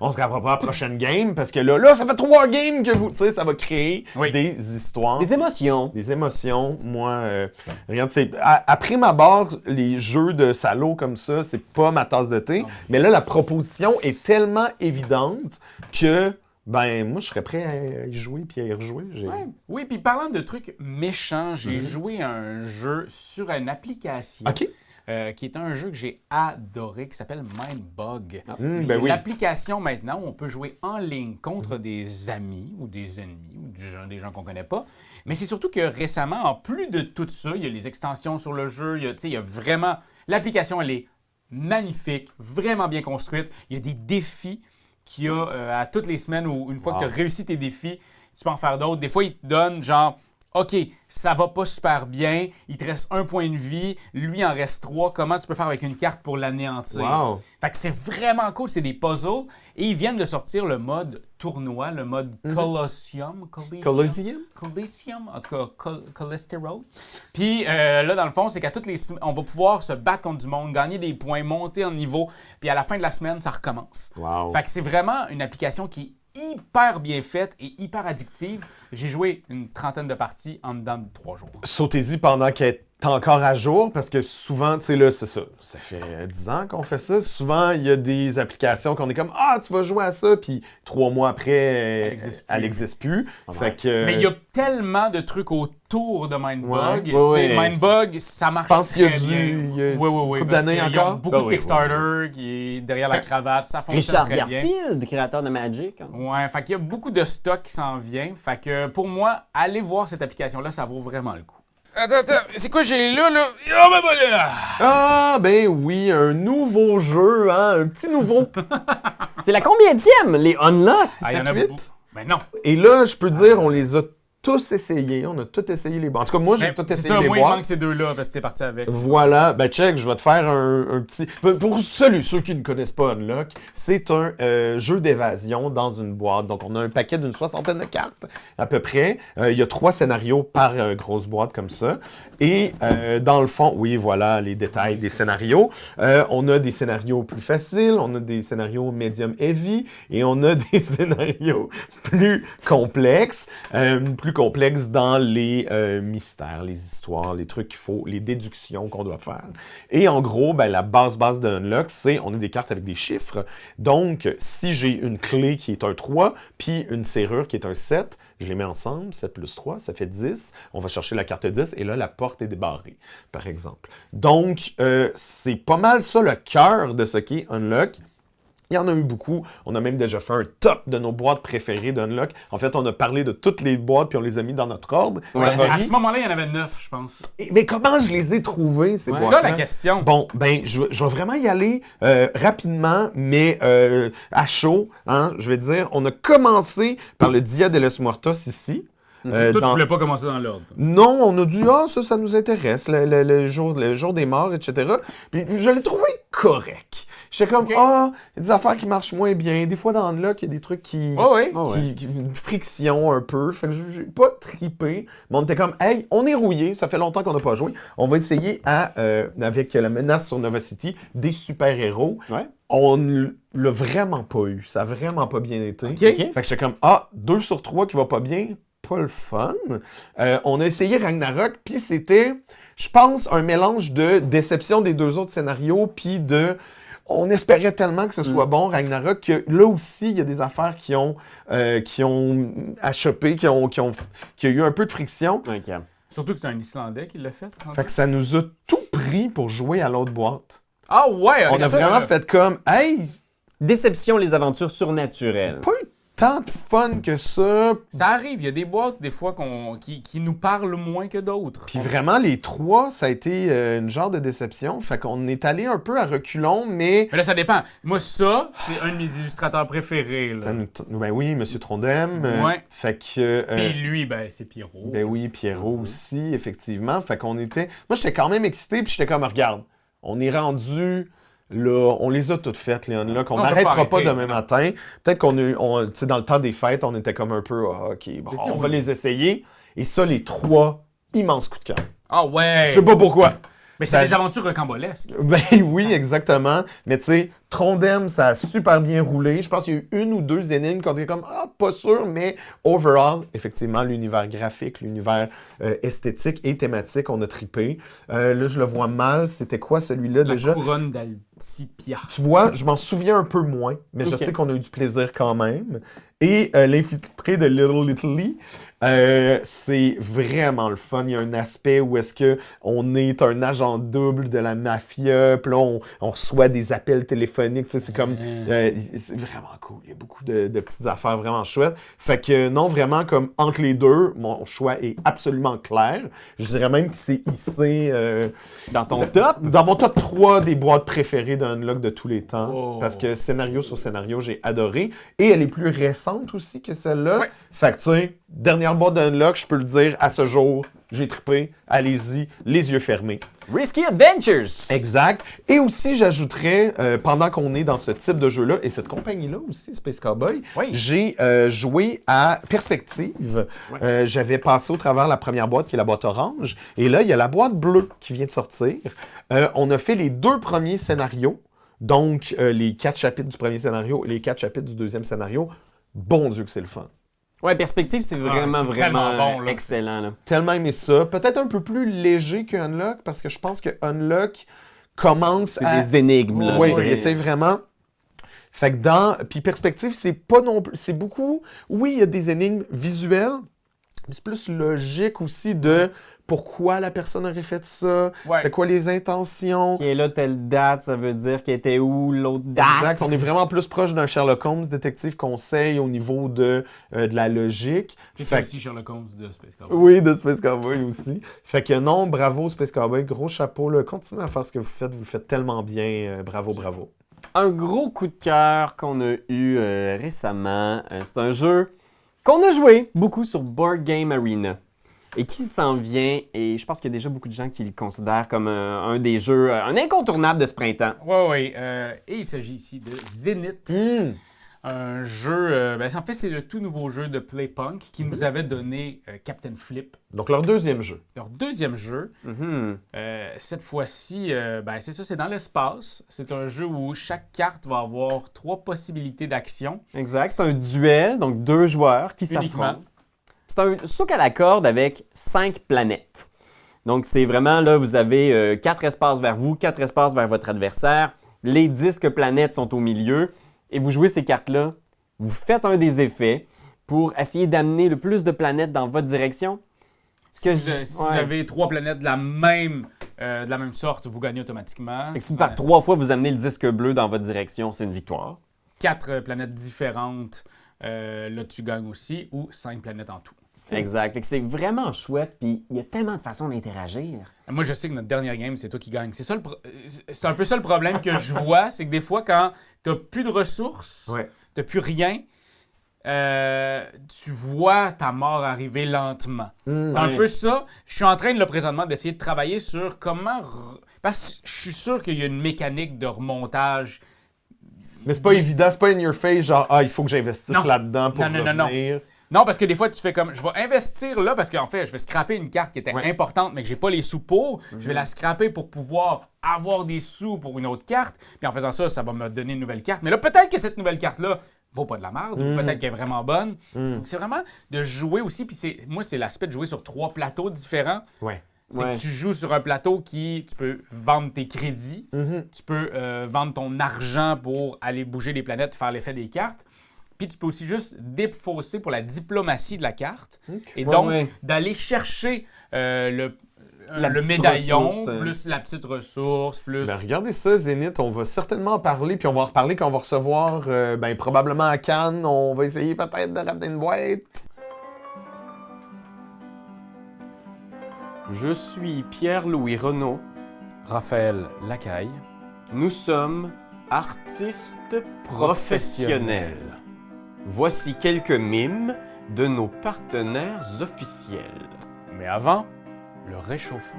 on se scrappera pas à la prochaine game, parce que là, ça fait 3 games que vous... » Tu sais, ça va créer des histoires. Des émotions. Des émotions. Moi, regarde, après ma barre, les jeux de salaud comme ça, c'est pas ma tasse de thé. Mais là, la proposition est tellement évidente que, moi, je serais prêt à y jouer puis à y rejouer. Oui, puis parlant de trucs méchants, j'ai joué à un jeu sur une application. OK. Qui est un jeu que j'ai adoré, qui s'appelle Mindbug. Oui. L'application maintenant où on peut jouer en ligne contre des amis ou des ennemis ou des gens qu'on connaît pas. Mais c'est surtout que récemment, en plus de tout ça, il y a les extensions sur le jeu, il y a vraiment... L'application, elle est magnifique, vraiment bien construite. Il y a des défis qu'il y a à toutes les semaines où une fois que tu as réussi tes défis, tu peux en faire d'autres. Des fois, ils te donnent genre... OK, ça va pas super bien, il te reste 1 point de vie, lui en reste 3, comment tu peux faire avec une carte pour l'anéantir? Wow. Fait que c'est vraiment cool, c'est des puzzles, et ils viennent de sortir le mode tournoi, le mode Colosseum, en tout cas, Cholestérol. Puis là, dans le fond, c'est qu'à toutes les semaines, on va pouvoir se battre contre du monde, gagner des points, monter en niveau, puis à la fin de la semaine, ça recommence. Wow. Fait que c'est vraiment une application qui est hyper bien faite et hyper addictive. J'ai joué une 30aine de parties en dedans de 3 jours. Sautez-y pendant qu'elle est encore à jour, parce que souvent, tu sais, là, c'est ça. Ça fait 10 ans qu'on fait ça. Souvent, il y a des applications qu'on est comme « Ah, tu vas jouer à ça », puis 3 mois après, elle n'existe plus. Fait que... Mais il y a tellement de trucs autour de Mindbug. Ouais. Mindbug, ça marche Je pense qu'il y a très bien. il y a Oui, couple parce d'années qu'il y a encore. beaucoup de Kickstarter qui est derrière la cravate. Ça fonctionne Richard très bien. Garfield, créateur de Magic. Hein. Ouais, fait qu'il y a beaucoup de stock qui s'en vient. Fait que pour moi, allez voir cette application-là, ça vaut vraiment le coup. Attends, c'est quoi j'ai là? Oh, ben voilà! Ah, ben oui, un nouveau jeu, hein, un petit nouveau. C'est la combienième? Les Unlock? Ah, il y en a 7-8? beaucoup. Ben non. Et là, je peux dire, on les a tous essayés. On a tous essayé les boîtes. En tout cas, moi, j'ai tout C'est essayé ça, les moi, il boîtes. manque ces deux-là parce que t'es parti avec. Voilà, ben check, je vais te faire un petit... Pour ceux qui ne connaissent pas Unlock, c'est un jeu d'évasion dans une boîte. Donc, on a un paquet d'une 60aine de cartes, à peu près. Il y a 3 scénarios par grosse boîte comme ça. Et dans le fond, oui, voilà les détails des scénarios. On a des scénarios plus faciles, on a des scénarios medium heavy, et on a des scénarios plus complexes. Plus plus complexe dans les mystères, les histoires, les trucs qu'il faut, les déductions qu'on doit faire. Et en gros, ben, la base de Unlock, c'est on a des cartes avec des chiffres. Donc, si j'ai une clé qui est un 3, puis une serrure qui est un 7, je les mets ensemble, 7 plus 3, ça fait 10. On va chercher la carte 10 et là, la porte est débarrée, par exemple. Donc, c'est pas mal ça le cœur de ce qu'est Unlock. Il y en a eu beaucoup. On a même déjà fait un top de nos boîtes préférées d'Unlock. En fait, on a parlé de toutes les boîtes puis on les a mis dans notre ordre. À ce moment-là, il y en avait 9, je pense. Mais comment je les ai trouvées, ces C'est boîtes-là? ça la question. Bon, ben, je vais vraiment y aller rapidement, mais à chaud. Hein, je vais dire, on a commencé par le Dia de los Muertos ici. Toi, tu voulais pas commencer dans l'ordre. Non, on a dit, ça nous intéresse, le jour des morts, etc. Puis je l'ai trouvé correct. J'étais comme, il y a des affaires qui marchent moins bien. Des fois, dans Unlock, il y a des trucs qui... une friction un peu. Fait que j'ai pas trippé. Mais on était comme, hey, on est rouillé, ça fait longtemps qu'on n'a pas joué. On va essayer avec la menace sur Nova City, des super-héros. Ouais. On l'a vraiment pas eu. Ça a vraiment pas bien été. OK. Fait que j'étais comme, 2 sur 3 qui va pas bien. Pas le fun. On a essayé Ragnarok, puis c'était, je pense, un mélange de déception des 2 autres scénarios, puis de... On espérait tellement que ce soit bon, Ragnarok, que là aussi, il y a des affaires qui ont achoppé, qui a eu un peu de friction. OK. Surtout que c'est un Islandais qui l'a fait. Fait que ça nous a tout pris pour jouer à l'autre boîte. Ah ouais! On a vraiment fait comme, hey, Déception, les aventures surnaturelles. pas eu tant de fun que ça. Ça arrive, il y a des boîtes des fois qui nous parlent moins que d'autres. Puis vraiment, les 3, ça a été une genre de déception. Fait qu'on est allé un peu à reculons, mais... Mais là, ça dépend. Moi, ça, c'est un de mes illustrateurs préférés. Là. Ben oui, M. Trondheim. Ouais. Fait que... Puis lui, ben, c'est Pierrot. Ben oui, Pierrot aussi, effectivement. Fait qu'on était... Moi, j'étais quand même excité, puis j'étais comme, regarde, on est rendu... Là, on les a toutes faites, les Unlock. On n'arrêtera pas demain matin. Peut-être qu'on a... Tu sais, dans le temps des fêtes, on était comme un peu... OK, bon, on va les essayer. Et ça, les 3, immense coup de cœur. Ah ouais! Je sais pas pourquoi. Mais c'est des aventures rocambolesques. Ben oui, exactement. Mais tu sais, Trondheim, ça a super bien roulé. Je pense qu'il y a eu 1 ou 2 énigmes qu'on était comme, pas sûr, mais overall, effectivement, l'univers graphique, l'univers esthétique et thématique, on a trippé. Là, je le vois mal. C'était quoi celui-là déjà? La couronne d'Altipia. Tu vois, je m'en souviens un peu moins, mais je sais qu'on a eu du plaisir quand même. Et l'infiltré de Little Italy, c'est vraiment le fun. Il y a un aspect où est-ce que on est un agent double de la mafia, puis là, on reçoit des appels téléphoniques. Tu sais, c'est comme... c'est vraiment cool. Il y a beaucoup de petites affaires vraiment chouettes. Fait que non, vraiment, comme entre les deux, mon choix est absolument clair. Je dirais même que c'est hissé... Dans ton top? Dans mon top 3 des boîtes préférées d'Unlock de tous les temps. Oh. Parce que scénario sur scénario, j'ai adoré. Et elle est plus récente aussi que celle-là. Ouais. Fait que, tu sais, dernière boîte d'Unlock, je peux le dire, à ce jour, j'ai trippé. Allez-y, les yeux fermés. Risky Adventures! Exact. Et aussi, j'ajouterais, pendant qu'on est dans ce type de jeu-là, et cette compagnie-là aussi, Space Cowboy, Oui. j'ai joué à Perspective. J'avais passé au travers la première boîte, qui est la boîte orange. Et là, il y a la boîte bleue qui vient de sortir. On a fait les 2 premiers scénarios. Donc, les 4 chapitres du premier scénario et les 4 chapitres du deuxième scénario. Bon Dieu que c'est le fun. Ouais, Perspective, c'est vraiment, c'est vraiment tellement bon, là. excellent. Là. Tellement aimé ça. Peut-être un peu plus léger que Unlock, parce que je pense que Unlock commence C'est à... des énigmes. Là. Oui, Ouais. il essaie vraiment. Fait que dans... Puis Perspective, c'est pas non plus... C'est beaucoup... Oui, il y a des énigmes visuelles, mais c'est plus logique aussi de pourquoi la personne aurait fait ça, Ouais. c'est quoi les intentions. Si elle est là, telle date, ça veut dire qu'elle était où l'autre date. Exact. On est vraiment plus proche d'un Sherlock Holmes détective conseil au niveau de la logique. Puis Fait fait que- aussi Sherlock Holmes de Space Cowboy. Oui, de Space Cowboy aussi. Fait que non, bravo Space Cowboy, gros chapeau. Là. Continuez à faire ce que vous le faites tellement bien. Bravo, bravo. Un gros coup de cœur qu'on a eu récemment. C'est un jeu qu'on a joué beaucoup sur Board Game Arena et qui s'en vient. Et je pense qu'il y a déjà beaucoup de gens qui le considèrent comme un des jeux, un incontournable de ce printemps. Ouais. Et il s'agit ici de Zenith. Un jeu, en fait, c'est le tout nouveau jeu de Playpunk qui nous avait donné Captain Flip, Donc leur deuxième jeu. leur deuxième jeu. Mhm. Cette fois-ci, c'est ça, c'est dans l'espace. C'est un jeu où chaque carte va avoir 3 possibilités d'action. Exact. C'est un duel, donc 2 joueurs qui Uniquement. s'affrontent. C'est un souk à la corde avec 5 planètes. Donc, c'est vraiment, là, vous avez 4 espaces vers vous, 4 espaces vers votre adversaire. Les disques planètes sont au milieu. Et vous jouez ces cartes-là. Vous faites un des effets pour essayer d'amener le plus de planètes dans votre direction. Si vous avez 3 planètes de la même sorte, vous gagnez automatiquement. Et si par 3 fois vous amenez le disque bleu dans votre direction, c'est une victoire. 4 planètes différentes, là tu gagnes aussi, ou 5 planètes en tout. Exact. Fait que c'est vraiment chouette, puis il y a tellement de façons d'interagir. Moi, je sais que notre dernière game, c'est toi qui gagne. C'est un peu ça le problème que je vois, c'est que des fois, quand t'as plus de ressources, t'as plus rien, tu vois ta mort arriver lentement. C'est un peu ça. Je suis en train, là, présentement, d'essayer de travailler sur comment... Parce que je suis sûr qu'il y a une mécanique de remontage. Mais c'est pas évident, c'est pas in your face, genre, il faut que j'investisse là-dedans pour revenir. Non, parce que des fois, tu fais comme, je vais investir là parce qu'en fait, je vais scraper une carte qui était importante, mais que j'ai pas les sous pour. Je vais la scraper pour pouvoir avoir des sous pour une autre carte. Puis en faisant ça, ça va me donner une nouvelle carte. Mais là, peut-être que cette nouvelle carte-là vaut pas de la merde, ou peut-être qu'elle est vraiment bonne. Donc, c'est vraiment de jouer aussi. Puis moi, c'est l'aspect de jouer sur 3 plateaux différents. C'est que tu joues sur un plateau tu peux vendre tes crédits, tu peux vendre ton argent pour aller bouger les planètes, faire l'effet des cartes. Puis tu peux aussi juste défausser pour la diplomatie de la carte. Et donc, d'aller chercher le médaillon, plus la petite ressource, plus... Ben, regardez ça, Zénith, on va certainement en parler, puis on va en reparler quand on va recevoir, probablement à Cannes. On va essayer peut-être de ramener une boîte. Je suis Pierre-Louis Renaud. Raphaël Lacaille. Nous sommes artistes professionnels. Voici quelques mimes de nos partenaires officiels. Mais avant, le réchauffement.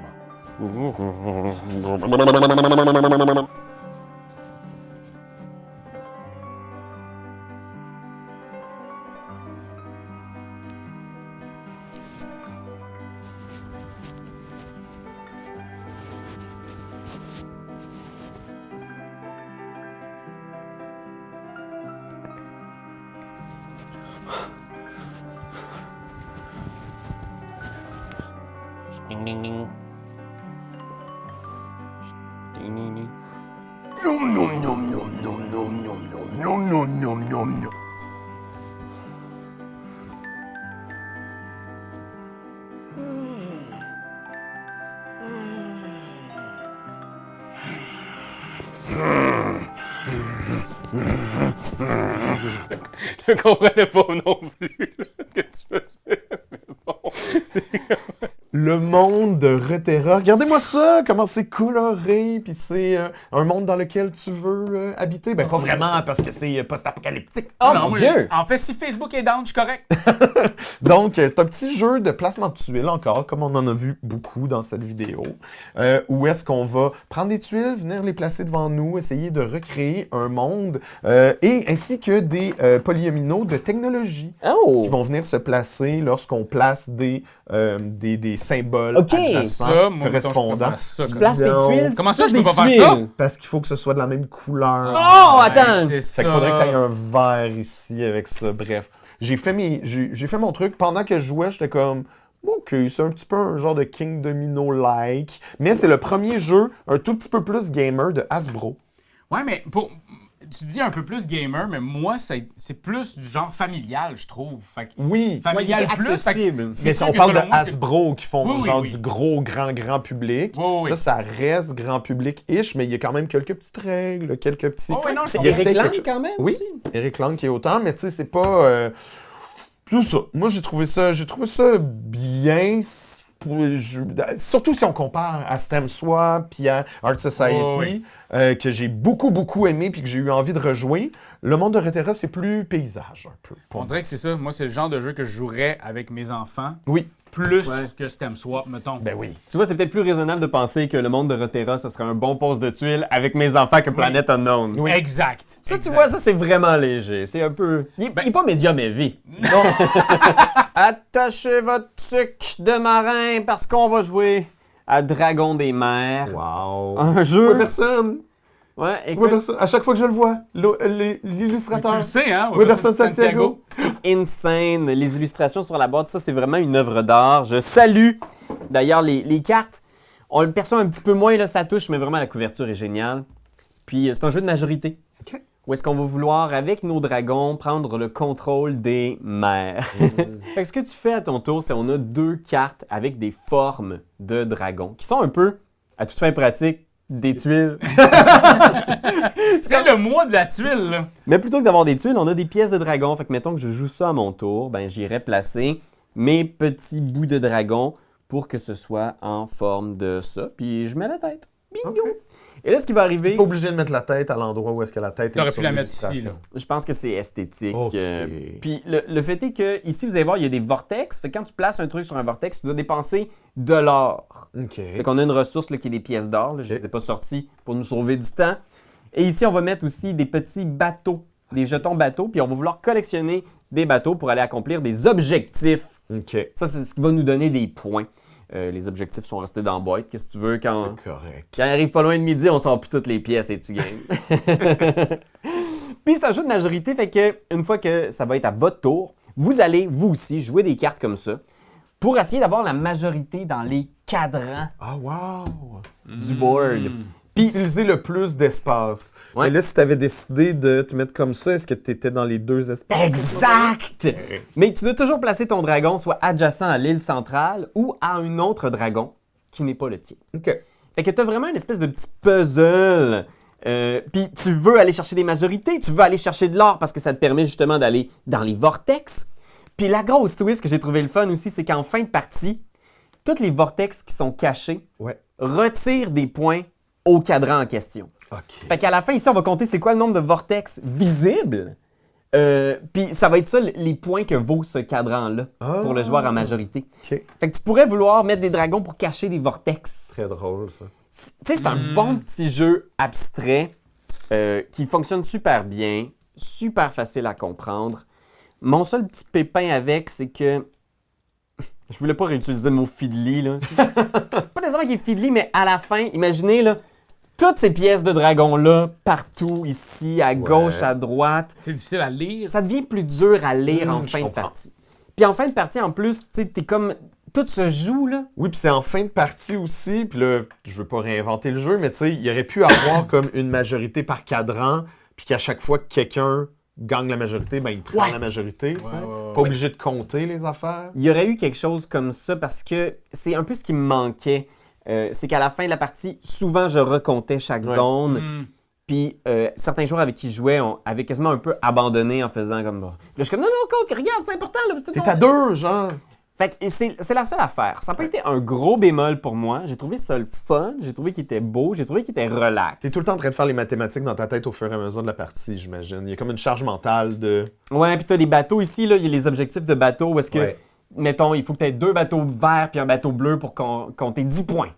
Ding ding ding. Ding ding ding. Nom nom nom nom nom nom nom nom nom nom nom nom. Je comprenais pas non plus que tu faisais, mais bon. Le monde de Reterra. Regardez-moi ça, comment c'est coloré, puis c'est un monde dans lequel tu veux habiter. Ben, pas vraiment, parce que c'est post-apocalyptique. Oh Non, mon moi, Dieu! En fait, si Facebook est down, je suis correct. Donc, c'est un petit jeu de placement de tuiles encore, comme on en a vu beaucoup dans cette vidéo, où est-ce qu'on va prendre des tuiles, venir les placer devant nous, essayer de recréer un monde, et ainsi que des polyomino de technologie qui vont venir se placer lorsqu'on place des symboles adjacents, Ça, moi, correspondants. Tu places tes tuiles Comment ça, sur je peux des pas tuiles? faire ça? Parce qu'il faut que ce soit de la même couleur. Oh, attends! C'est Fait qu'il faudrait que tu aies un vert ici avec ça. Bref, j'ai fait mon truc. Pendant que je jouais, j'étais comme... OK, c'est un petit peu un genre de King Domino-like. Mais c'est le premier jeu un tout petit peu plus gamer de Hasbro. Ouais, mais tu dis un peu plus gamer, mais moi, c'est plus du genre familial, je trouve. Fait que Oui, familial plus. accessible. mais si on parle de Hasbro qui font Oui, genre oui. du gros, grand public, Oui. ça reste grand public-ish, mais il y a quand même quelques petites règles, quelques petits... Oh, oui, non, C'est Il essaie Eric Lang quelque chose- quand même? Oui, aussi. Eric Lang qui est autant, mais tu sais, c'est pas... Tout ça. Moi, j'ai trouvé ça bien, surtout si on compare à Stem Swap puis à Art Society, que j'ai beaucoup aimé puis que j'ai eu envie de rejouer. Le monde de Reterra, c'est plus paysage un peu. On dirait que c'est ça. Moi, c'est le genre de jeu que je jouerais avec mes enfants. Oui. Plus que Stem Swap, mettons. Ben oui. Tu vois, c'est peut-être plus raisonnable de penser que le monde de Reterra, ce serait un bon poste de tuiles avec mes enfants que Planète Unknown. Oui. Exact. Ça, tu Exact. vois, ça, c'est vraiment léger. C'est un peu... Il est pas médium heavy. Non. Attachez votre tuc de marin parce qu'on va jouer à Dragon des mers. Wow. Un Pas jeu personne. Ouais, écoute, À chaque fois que je le vois, Tu l'illustrateur. le sais, hein? Weberson Santiago. insane. Les illustrations sur la boîte, ça, c'est vraiment une œuvre d'art. Je salue. D'ailleurs, les cartes, on le perçoit un petit peu moins, là, ça touche, mais vraiment, la couverture est géniale. Puis, c'est un jeu de majorité. OK. Où est-ce qu'on va vouloir, avec nos dragons, prendre le contrôle des mers. Fait que ce que tu fais à ton tour, c'est on a 2 cartes avec des formes de dragons, qui sont un peu, à toute fin pratique, des tuiles. C'est le mois de la tuile, là. Mais plutôt que d'avoir des tuiles, on a des pièces de dragon. Fait que mettons que je joue ça à mon tour, ben j'irai placer mes petits bouts de dragon pour que ce soit en forme de ça. Puis je mets la tête. Bingo! Ok. Et là, ce qui va arriver, T'es pas obligé de mettre la tête à l'endroit où est-ce que la tête est. T'aurais sur pu la mettre ici, l'illustration. là. je pense que c'est esthétique. Ok. Puis le fait est que ici, vous allez voir, il y a des vortex. Fait que quand tu places un truc sur un vortex, tu dois dépenser de l'or. OK. Fait qu'on a une ressource là, qui est des pièces d'or. Là. Je ne Ok. les ai pas sorties pour nous sauver du temps. Et ici, on va mettre aussi des petits bateaux, des jetons bateaux. Puis on va vouloir collectionner des bateaux pour aller accomplir des objectifs. OK. Ça, c'est ce qui va nous donner des points. Les objectifs sont restés dans la boîte. Qu'est-ce que tu veux quand... Correct. Quand il arrive pas loin de midi, on sort plus toutes les pièces et tu gagnes. Puis c'est un jeu de majorité, fait que une fois que ça va être à votre tour, vous allez, vous aussi, jouer des cartes comme ça pour essayer d'avoir la majorité dans les cadrans Ah, wow! du board. Puis, Utiliser le plus d'espace. Ouais. Mais là, si tu avais décidé de te mettre comme ça, est-ce que tu étais dans les 2 espaces? exact! Mais tu dois toujours placer ton dragon soit adjacent à l'île centrale ou à un autre dragon qui n'est pas le tien. OK. Fait que tu as vraiment une espèce de petit puzzle. Puis tu veux aller chercher des majorités, tu veux aller chercher de l'or parce que ça te permet justement d'aller dans les vortex. Puis la grosse twist que j'ai trouvé le fun aussi, c'est qu'en fin de partie, tous les vortex qui sont cachés Ouais. retirent des points au cadran en question. OK. Fait qu'à la fin, ici, on va compter c'est quoi le nombre de vortex visibles. Puis ça va être ça les points que vaut ce cadran-là pour le joueur en majorité. OK. Fait que tu pourrais vouloir mettre des dragons pour cacher des vortex. Très drôle, ça. Tu sais, c'est un bon petit jeu abstrait qui fonctionne super bien, super facile à comprendre. Mon seul petit pépin avec, c'est que je voulais pas réutiliser le mot fiddly, là. Pas nécessairement qu'il est fiddly, mais à la fin, imaginez, là, toutes ces pièces de dragon-là, partout, ici, à gauche, à droite, C'est difficile à lire. ça devient plus dur à lire en je fin de comprends. partie. Puis en fin de partie, en plus, tu sais, t'es comme... Tout se joue, là. Oui, puis c'est en fin de partie aussi. Puis là, je veux pas réinventer le jeu, mais tu sais, il aurait pu avoir comme une majorité par cadran, puis qu'à chaque fois que quelqu'un gagne la majorité, ben il prend la majorité. Tu sais. Pas obligé de compter les affaires. Il y aurait eu quelque chose comme ça parce que c'est un peu ce qui me manquait. C'est qu'à la fin de la partie, souvent, je recomptais chaque zone. Puis certains joueurs avec qui je jouais avaient quasiment un peu abandonné en faisant comme... Là, je suis comme, non, compte, regarde, c'est important. Là, T'es à 2, genre. Fait que c'est la seule affaire. Ça n'a pas été un gros bémol pour moi. J'ai trouvé ça le fun, j'ai trouvé qu'il était beau, j'ai trouvé qu'il était relax. T'es tout le temps en train de faire les mathématiques dans ta tête au fur et à mesure de la partie, j'imagine. Il y a comme une charge mentale de... Ouais, puis t'as les bateaux ici, là, il y a les objectifs de bateaux où est-ce que, Ouais. mettons, il faut que tu aies 2 bateaux verts puis un bateau bleu pour compter 10 points.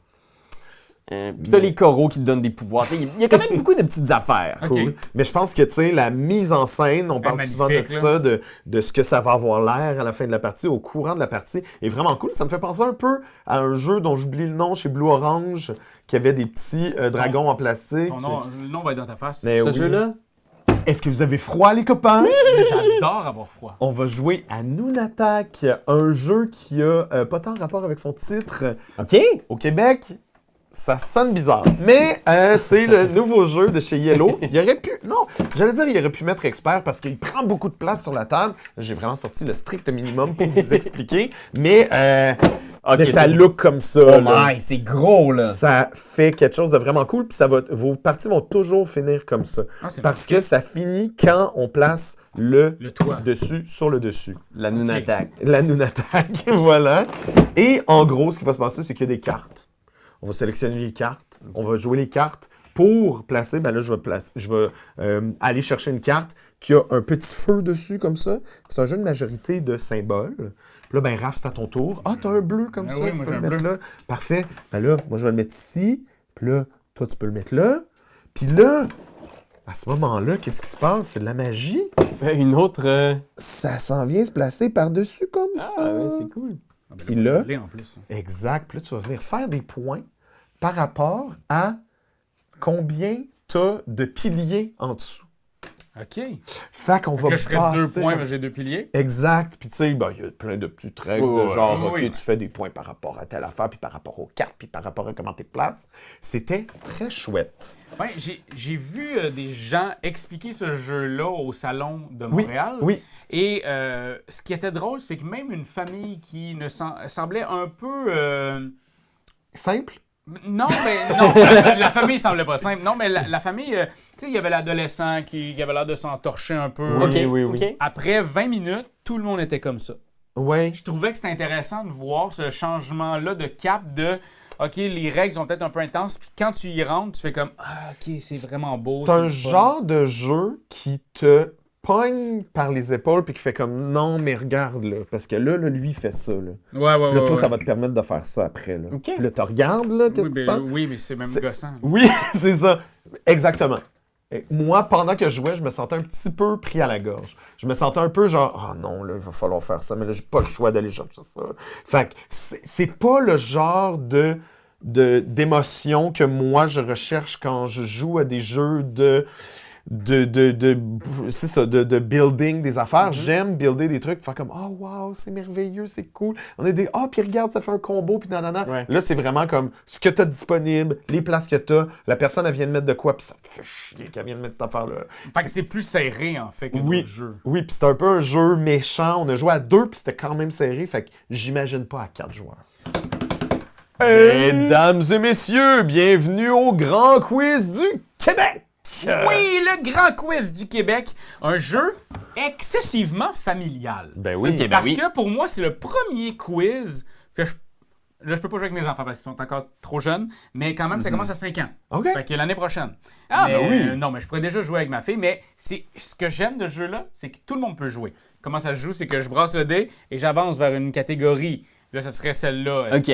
Puis t'as les coraux qui te donnent des pouvoirs. Il y a quand même beaucoup de petites affaires. Ok. Cool. Mais je pense que, tu sais, la mise en scène, on parle souvent de magnifique, là. ça, de ce que ça va avoir l'air à la fin de la partie, au courant de la partie, est vraiment cool. Ça me fait penser un peu à un jeu dont j'oublie le nom chez Blue Orange, qui avait des petits dragons en plastique. Le nom va être dans ta face. Mais Ce oui. jeu-là, Est-ce que vous avez froid, les copains? J'adore avoir froid. On va jouer à Noonatak, un jeu qui a pas tant rapport avec son titre. OK. Au Québec, ça sonne bizarre. Mais c'est le nouveau jeu de chez Yellow. Il aurait pu... Non, j'allais dire il aurait pu mettre expert parce qu'il prend beaucoup de place sur la table. J'ai vraiment sorti le strict minimum pour vous expliquer. Mais, mais ça look comme ça. Oh là. my, c'est gros, là. Ça fait quelque chose de vraiment cool. Puis vos parties vont toujours finir comme ça. Ah, c'est Parce que ça finit quand on place le toit. dessus sur le dessus. La Noonatak. La Noonatak, voilà. Et en gros, ce qui va se passer, c'est qu'il y a des cartes. On va sélectionner les cartes. On va jouer les cartes. Pour placer, ben là, je vais aller chercher une carte qui a un petit feu dessus, comme ça. C'est un jeu de majorité de symboles. Puis là, ben, Raph, c'est à ton tour. Ah, t'as un bleu comme ça. Oui, tu moi, peux j'ai le un mettre bleu. là. Parfait. Ben là, moi, je vais le mettre ici. Puis là, toi, tu peux le mettre là. Puis là, à ce moment-là, qu'est-ce qui se passe? C'est de la magie. Une autre... Ça s'en vient se placer par-dessus comme ça. Ah, ouais, c'est cool. Puis là- je l'ai en plus. Exact. Puis là, tu vas venir faire des points par rapport à combien t'as de piliers en dessous. OK. Fait qu'on va Là, je ferais 2 bâtir- points, mais j'ai 2 piliers. Exact. Puis tu sais, ben, il y a plein de petites règles Oui, de oui, genre, oui, OK, oui. tu fais des points par rapport à telle affaire, puis par rapport aux cartes, puis par rapport à comment tu te places. C'était très chouette. Ouais, j'ai vu des gens expliquer ce jeu-là au Salon de Oui, Montréal. oui. Et ce qui était drôle, c'est que même une famille qui ne semblait un peu... Simple. Non, mais non, la famille semblait pas simple. Non, mais la famille, tu sais, il y avait l'adolescent qui avait l'air de s'entorcher un peu. Oui, OK, oui, OK. oui. Après 20 minutes, tout le monde était comme ça. Ouais. Je trouvais que c'était intéressant de voir ce changement-là de cap de OK, les règles sont peut-être un peu intenses, puis quand tu y rentres, tu fais comme ah, OK, c'est vraiment beau. C'est un le fun. genre de jeu qui te pogne par les épaules puis qui fait comme non, mais regarde là. Parce que là lui, il fait ça. Là. Ouais, Puis là, toi, ouais. ça va te permettre de faire ça après. Là. OK. Puis là, tu regardes, là, qu'est-ce Oui, que tu ben, penses? oui, mais c'est même C'est- gossant. là. Oui, c'est ça. Exactement. Et moi, pendant que je jouais, je me sentais un petit peu pris à la gorge. Je me sentais un peu genre, ah non, là, il va falloir faire ça, mais là, j'ai pas le choix d'aller chercher ça. Fait que c'est pas le genre d'émotion que moi, je recherche quand je joue à des jeux c'est ça, de building des affaires. J'aime builder des trucs, faire comme, oh wow, c'est merveilleux, c'est cool. On est des, puis regarde, ça fait un combo, puis nanana. Ouais. Là, c'est vraiment comme ce que tu as disponible, les places que tu as, la personne, elle vient de mettre de quoi, puis ça te fait chier qu'elle vienne de mettre cette affaire-là. Fait que c'est plus serré, en fait, que Oui. d'autres jeux. Oui, puis c'était un peu un jeu méchant. On a joué à 2, puis c'était quand même serré, fait que j'imagine pas à 4 joueurs. Mesdames et messieurs, bienvenue au Grand Quiz du Québec! Oui, le grand quiz du Québec, un jeu excessivement familial. Ben oui. Ok, ben Parce oui. que pour moi, c'est le premier quiz que je... Là, je peux pas jouer avec mes enfants parce qu'ils sont encore trop jeunes, mais quand même, ça commence à 5 ans. OK. Fait que l'année prochaine. Ah, Mais, ben oui. non, mais je pourrais déjà jouer avec ma fille, mais ce que j'aime de ce jeu-là, c'est que tout le monde peut jouer. Comment ça se joue? C'est que je brasse le dé et j'avance vers une catégorie. Là, ce serait celle-là. OK.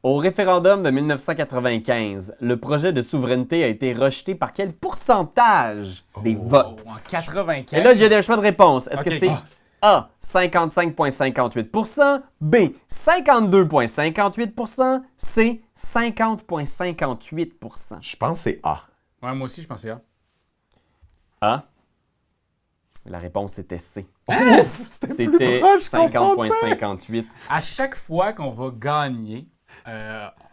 Au référendum de 1995, le projet de souveraineté a été rejeté par quel pourcentage des votes? En 95. Et là, j'ai des choix de réponse. Est-ce que OK. c'est A, 55,58 B, 52,58 C, 50,58 Je pense que c'est A. Ouais, moi aussi, je pensais ça. A. La réponse était C. C'était plus C'était proche qu'on pensait. 50,58. À chaque fois qu'on va gagner,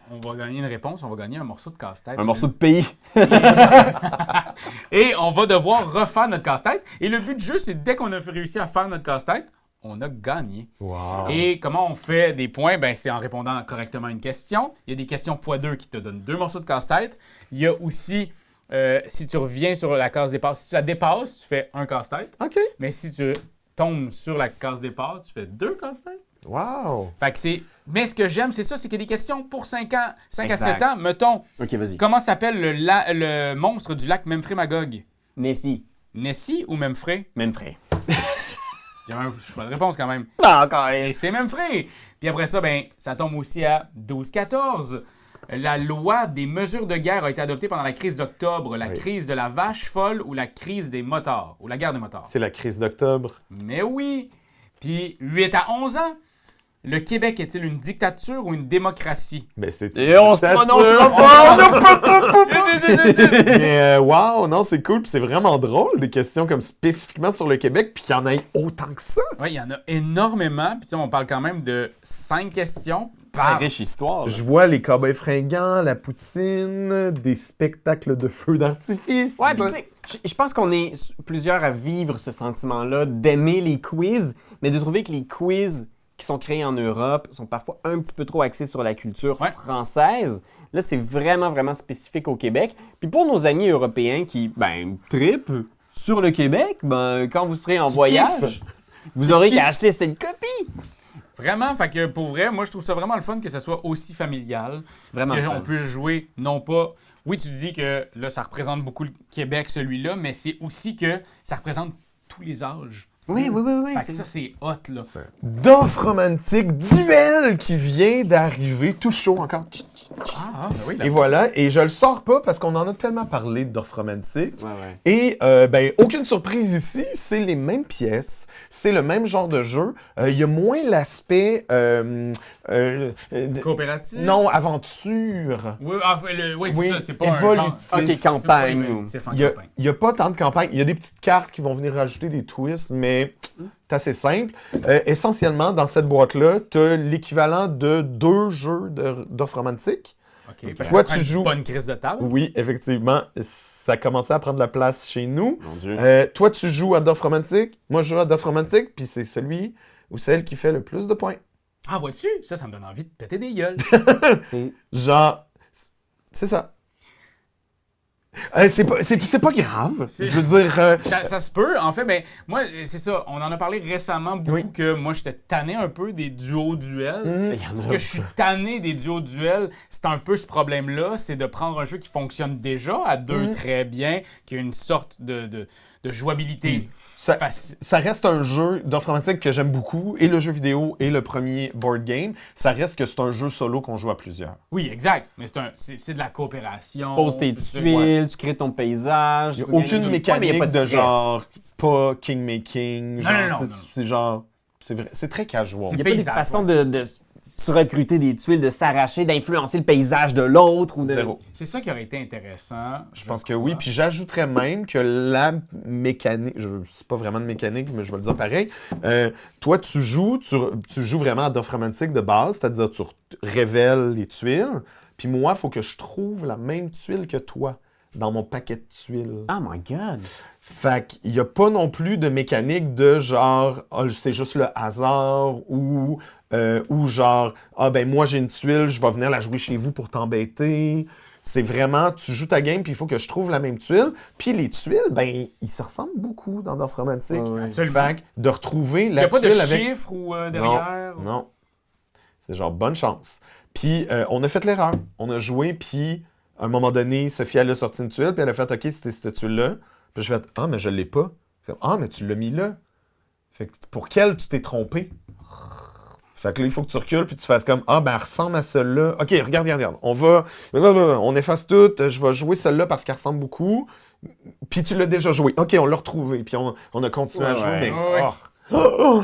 on va gagner une réponse, on va gagner un morceau de casse-tête. Un morceau de pays. Et on va devoir refaire notre casse-tête. Et le but du jeu, c'est dès qu'on a réussi à faire notre casse-tête, on a gagné. Wow. Et comment on fait des points? Ben, c'est en répondant correctement à une question. Il y a des questions x2 qui te donnent 2 morceaux de casse-tête. Il y a aussi, si tu reviens sur la case départ, si tu la dépasses, tu fais un casse-tête. OK. Mais si tu tombes sur la case départ, tu fais 2 casse-têtes. Wow. Fait que c'est... Mais ce que j'aime, c'est ça, c'est qu'il y a des questions pour 5 ans, 5 à Exact. 7 ans. Mettons, OK, vas-y. comment s'appelle le monstre du lac Memphremagog? Nessie. Nessie ou Memphré? Même frais. J'ai un choix de réponse quand même. Non, encore. Et c'est Memphré! Puis après ça, ben, ça tombe aussi à 12-14. La loi des mesures de guerre a été adoptée pendant la crise d'octobre, la Oui. crise de la vache folle ou la crise des motards, ou la guerre des motards. C'est la crise d'octobre. Mais oui! Puis 8 à 11 ans, le Québec est-il une dictature ou une démocratie? Ben, c'est Et on se dictature. prononcera pas! Mais wow, non, c'est cool. Puis c'est vraiment drôle, des questions comme spécifiquement sur le Québec, puis qu'il y en ait autant que ça. Oui, il y en a énormément. Puis tu sais, on parle quand même de 5 questions par... Riche histoire. là. Je vois les cowboys fringants, la poutine, des spectacles de feux d'artifice. Ouais, puis tu sais, je pense qu'on est plusieurs à vivre ce sentiment-là, d'aimer les quiz, mais de trouver que les quiz qui sont créés en Europe sont parfois un petit peu trop axés sur la culture Ouais. française. Là, c'est vraiment, vraiment spécifique au Québec. Puis pour nos amis européens qui, trippent sur le Québec, quand vous serez en voyage, kiffent. vous aurez qu'à acheter cette copie. Vraiment, fait que pour vrai, moi je trouve ça vraiment le fun que ça soit aussi familial. Vraiment le fun. On peut jouer, non pas... Oui, tu dis que là, ça représente beaucoup le Québec, celui-là, mais c'est aussi que ça représente tous les âges, Oui. Fait que ça, c'est hot, là. D'offre romantique, duel qui vient d'arriver, tout chaud encore. Ah, ben oui. Et voilà, et je le sors pas parce qu'on en a tellement parlé d'offre romantique. Ouais. Et ben, aucune surprise ici, c'est les mêmes pièces, c'est le même genre de jeu. Il y a moins l'aspect... Coopératif? non, aventure. Oui, oui, c'est Oui, ça. C'est pas un évolutif. genre... Ok, campagne. C'est en Il campagne. n'y a pas tant de campagne. Il y a des petites cartes qui vont venir rajouter des twists, mais c'est assez simple. Essentiellement, dans cette boîte-là, tu as l'équivalent de 2 jeux d'offres romantiques. OK. Fait que Toi, ça prend tu une joues- bonne crise de table. Oui, effectivement, ça a commencé à prendre la place chez nous. Mon Dieu. Toi, tu joues à d'offres romantiques. Moi, je joue à d'offres romantiques, puis c'est celui ou celle qui fait le plus de points. Ah, vois-tu? Ça me donne envie de péter des gueules. C'est... Genre, c'est ça. C'est pas grave. C'est- Je veux dire... Ça se peut. En fait, ben, moi, c'est ça. On en a parlé récemment beaucoup Oui. que moi, j'étais tanné un peu des duos-duels. Il y en a. Parce que je suis tanné des duos-duels, c'est un peu ce problème-là, c'est de prendre un jeu qui fonctionne déjà à deux très bien, qui a une sorte de jouabilité Ça, facile. ça reste un jeu d'offres romantiques que j'aime beaucoup, et le jeu vidéo et le premier board game. Ça reste que c'est un jeu solo qu'on joue à plusieurs. Oui, exact. Mais c'est de la coopération. Tu poses tes c'est- tuiles, tu crées ton paysage. Il n'y a tu gagnes aucune des- mécanique Ouais, mais y a pas de stress. genre, pas king-making. Genre, non, c'est- non. c'est genre, c'est vrai, c'est très casual. Il n'y a C'est pas des paysage, façons de se recruter des tuiles, de s'arracher, d'influencer le paysage de l'autre ou de... Zéro. C'est ça qui aurait été intéressant. Je pense que oui. Puis j'ajouterais même que la mécanique, c'est pas vraiment de mécanique, mais je vais le dire pareil. Toi, tu joues vraiment à d'offres romantiques de base, c'est-à-dire tu révèles les tuiles. Puis moi, il faut que je trouve la même tuile que toi dans mon paquet de tuiles. Oh my God! Fait qu'il n'y a pas non plus de mécanique de genre, ah, c'est juste le hasard ou genre, ah ben moi j'ai une tuile, je vais venir la jouer chez vous pour t'embêter. C'est vraiment, tu joues ta game, puis il faut que je trouve la même tuile. Puis les tuiles, ben, ils se ressemblent beaucoup dans d'offres romantiques. Ouais. Absolument. Fait que de retrouver Il n'y la a pas de tuile avec... chiffres ou derrière. Non. C'est genre bonne chance. Puis on a fait l'erreur. On a joué, puis à un moment donné, Sophie, elle a sorti une tuile, puis elle a fait, OK, c'était cette tuile-là. Puis je fais, ah, mais je l'ai pas. Ah, mais tu l'as mis là. Fait que pour quelle tu t'es trompé? Fait que là, il faut que tu recules, puis tu fasses comme, ah, ben, elle ressemble à celle-là. OK, regarde. On efface tout. Je vais jouer celle-là parce qu'elle ressemble beaucoup. Puis tu l'as déjà joué. OK, on l'a retrouvé. Puis on a continué à Ouais, jouer, ouais. mais... Ouais.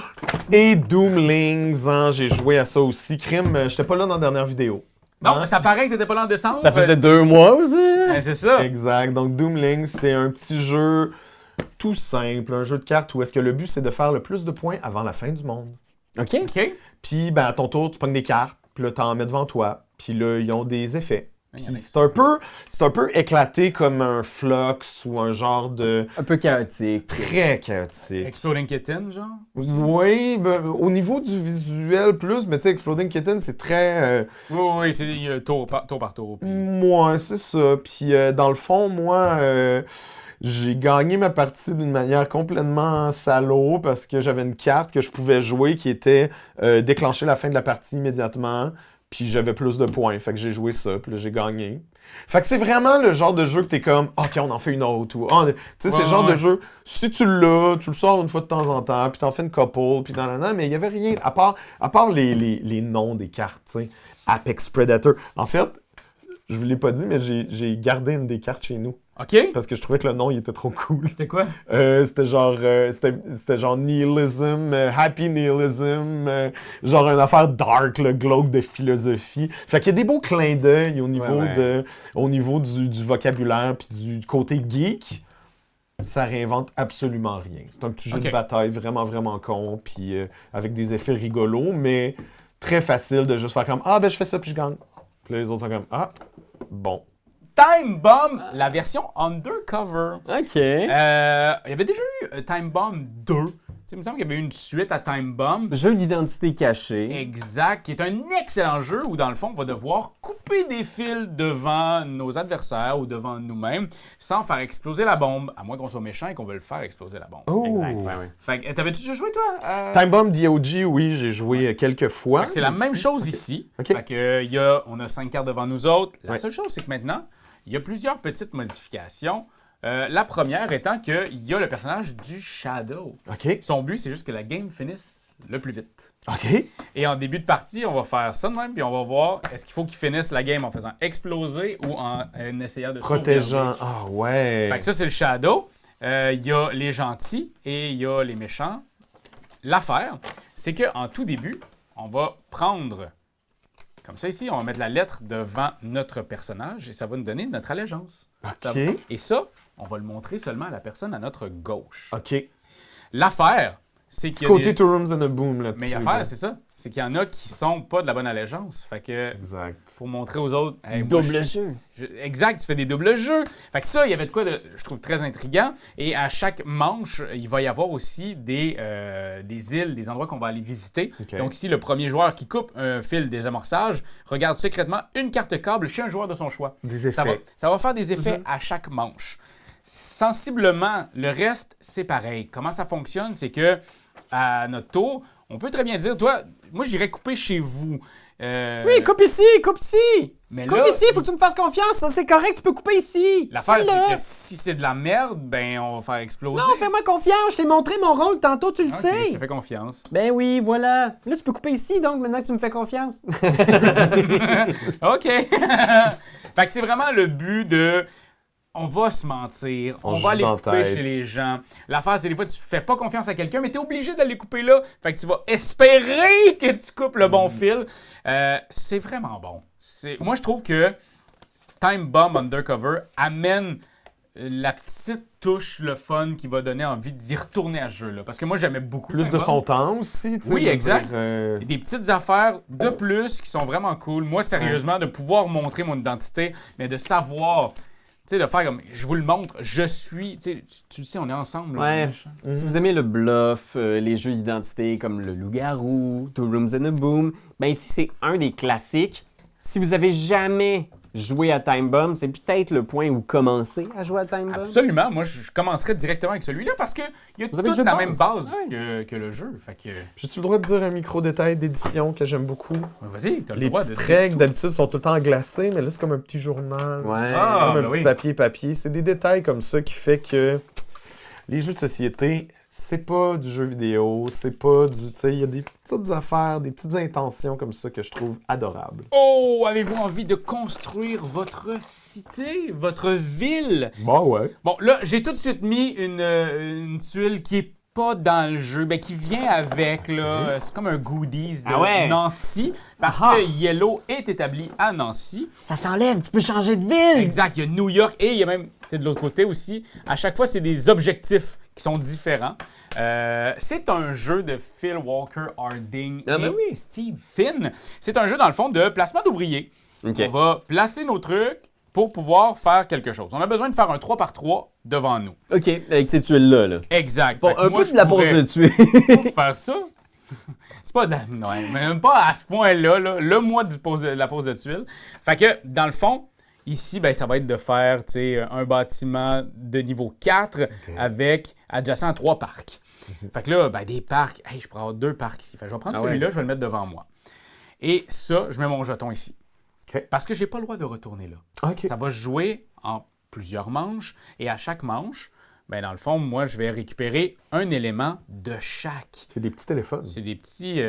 Et Doomlings, hein, j'ai joué à ça aussi. Crime, j'étais pas là dans la dernière vidéo. Non, Hein? mais ça paraît que t'étais pas là en décembre. Ça faisait 2 mois aussi! Ben, c'est ça. Exact. Donc Doomlings, c'est un petit jeu tout simple, un jeu de cartes où est-ce que le but c'est de faire le plus de points avant la fin du monde. OK. OK. Puis ben, à ton tour, tu pognes des cartes, puis là t'en mets devant toi, puis là ils ont des effets. Il y en Puis a qui c'est un peu éclaté comme un Flux ou un genre de Un peu chaotique. très chaotique. Exploding Kitten, genre. Oui, ben, au niveau du visuel plus, mais tu sais, Exploding Kitten, c'est très... Oui, c'est tour par tour. puis- Moi, c'est ça. Puis dans le fond, moi, j'ai gagné ma partie d'une manière complètement salaud parce que j'avais une carte que je pouvais jouer qui était déclencher la fin de la partie immédiatement. Puis j'avais plus de points. Fait que j'ai joué ça. Puis là, j'ai gagné. Fait que c'est vraiment le genre de jeu que t'es comme, OK, on en fait une autre. Ou, ah, tu sais, c'est le genre de jeu, si tu l'as, tu le sors une fois de temps en temps, puis t'en fais une couple, puis mais il y avait rien, à part les noms des cartes, tu sais. Apex Predator. En fait, je vous l'ai pas dit, mais j'ai gardé une des cartes chez nous. OK. Parce que je trouvais que le nom, il était trop cool. C'était quoi? C'était genre nihilism, happy nihilism, genre une affaire dark, le glauque de philosophie. Fait qu'il y a des beaux clins d'œil au niveau du vocabulaire puis du côté geek. Ça réinvente absolument rien. C'est un petit jeu Ok. de bataille vraiment, vraiment con, puis avec des effets rigolos, mais très facile de juste faire comme « Ah, ben je fais ça puis je gagne. » Puis là, les autres sont comme « Ah, bon. » Time Bomb, la version Undercover. OK. Il y avait déjà eu Time Bomb 2. Tu sais, il me semble qu'il y avait eu une suite à Time Bomb. Jeu d'identité cachée. Exact, qui est un excellent jeu où, dans le fond, on va devoir couper des fils devant nos adversaires ou devant nous-mêmes sans faire exploser la bombe, à moins qu'on soit méchant et qu'on veut le faire exploser la bombe. Oh! Exact, ouais. Fait que, t'avais-tu déjà joué, toi? Time Bomb DOG, oui, j'ai joué quelques fois. Fait que c'est la même chose ici. Ok. Fait que, on a 5 cartes devant nous autres. La Ouais. seule chose, c'est que maintenant, il y a plusieurs petites modifications. La première étant qu'il y a le personnage du Shadow. OK. Son but, c'est juste que la game finisse le plus vite. OK. Et en début de partie, on va faire ça de même, puis on va voir est-ce qu'il faut qu'il finisse la game en faisant exploser ou en essayant de Protégeant. sauvegarder. Ah ouais. Fait que ça, c'est le Shadow. Il y a les gentils et il y a les méchants. L'affaire, c'est qu'en tout début, on va prendre, comme ça ici, on va mettre la lettre devant notre personnage et ça va nous donner notre allégeance. OK. Et ça, on va le montrer seulement à la personne à notre gauche. OK. L'affaire, c'est qu'il y a Côté Two Rooms and a Boom là-dessus. Mais l'affaire, c'est ça. C'est qu'il y en a qui sont pas de la bonne allégeance. Fait que, Exact. pour montrer aux autres... hey, moi, Double jeu. Exact, tu fais des doubles jeux. Fait que ça, il y avait de quoi de, je trouve, très intriguant. Et à chaque manche, il va y avoir aussi des îles, des endroits qu'on va aller visiter. OK. Donc ici, le premier joueur qui coupe un fil désamorçage regarde secrètement une carte câble chez un joueur de son choix. Des Ça effets. va, ça va faire des effets à chaque manche. Sensiblement, le reste, c'est pareil. Comment ça fonctionne, c'est que à notre tour, on peut très bien dire, toi, moi, j'irais couper chez vous. Oui, coupe ici, coupe ici. Mais Coupe là, ici, faut que tu me fasses confiance. Ça, c'est correct, tu peux couper ici. l'affaire, Celle-là. c'est que si c'est de la merde, ben, on va faire exploser. Non, fais-moi confiance. Je t'ai montré mon rôle tantôt, tu le Ok, sais. je te fais confiance. Ben oui, voilà. Là, tu peux couper ici, donc, maintenant que tu me fais confiance. OK. Fait que c'est vraiment le but de... On va se mentir, on joue va aller dans couper tête. chez les gens. L'affaire, c'est des fois, tu fais pas confiance à quelqu'un, mais tu es obligé d'aller couper là. Fait que tu vas espérer que tu coupes le bon fil. C'est vraiment bon. Moi, je trouve que Time Bomb Undercover amène la petite touche, le fun qui va donner envie d'y retourner à ce jeu-là. Parce que moi, j'aimais beaucoup Plus Time de Bomb. son temps aussi, tu sais. Oui, je veux exact. dire, Des petites affaires de plus qui sont vraiment cool. Moi, sérieusement, de pouvoir montrer mon identité, mais de savoir, tu sais, de faire comme, je vous le montre, je suis, tu sais, tu le sais, on est ensemble. là, Ouais. machin. Si vous aimez le bluff, les jeux d'identité comme le loup-garou, Two Rooms and a Boom, ben ici, c'est un des classiques. Si vous avez jamais joué à Time Bomb, c'est peut-être le point où commencer à jouer à Time Bomb. Absolument. Moi, je commencerai directement avec celui-là parce qu'il y a Vous avez le toute jeu la de même base. base Ouais. que le jeu. Fait que, J'ai-tu le droit de dire un micro-détail d'édition que j'aime beaucoup? vas-y, t'as le Les droit de petites dire règles, tout. d'habitude, sont tout le temps glacées, mais là, c'est comme un petit journal. Ouais. Ah, Comme un ben petit oui. papier. C'est des détails comme ça qui fait que les jeux de société, c'est pas du jeu vidéo, c'est pas du... Tu sais, il y a des petites affaires, des petites intentions comme ça que je trouve adorables. Oh, avez-vous envie de construire votre cité, votre ville? Bah ouais. Bon, là, j'ai tout de suite mis une tuile qui est pas dans le jeu, mais qui vient avec, là. C'est comme un goodies de Ah ouais? Nancy, parce Ah. que Yellow est établi à Nancy. Ça s'enlève, tu peux changer de ville. Exact, il y a New York et il y a même, c'est de l'autre côté aussi, à chaque fois, c'est des objectifs qui sont différents. C'est un jeu de Phil Walker Harding Ah et ben oui. Steve Finn. C'est un jeu, dans le fond, de placement d'ouvriers. OK. On va placer nos trucs pour pouvoir faire quelque chose. On a besoin de faire un 3x3 devant nous. OK, avec ces tuiles-là. Là. Exact. Bon, Fait que un moi, peu je de la pause pourrais de tuer. faire ça. C'est pas de la... Non, même pas à ce point-là, là. Le mois de la pause de tuiles. Fait que, dans le fond, ici, ben, ça va être de faire, tu sais, un bâtiment de niveau 4 avec adjacent à 3 parcs. Fait que là, ben, des parcs... Hey, je pourrais avoir 2 parcs ici. Fait que je vais prendre Ah ouais. celui-là, je vais le mettre devant moi. Et ça, je mets mon jeton ici. OK. Parce que j'ai pas le droit de retourner là. OK. Ça va se jouer en plusieurs manches. Et à chaque manche, ben, dans le fond, moi, je vais récupérer un élément de chaque. C'est des petits téléphones. C'est des petits...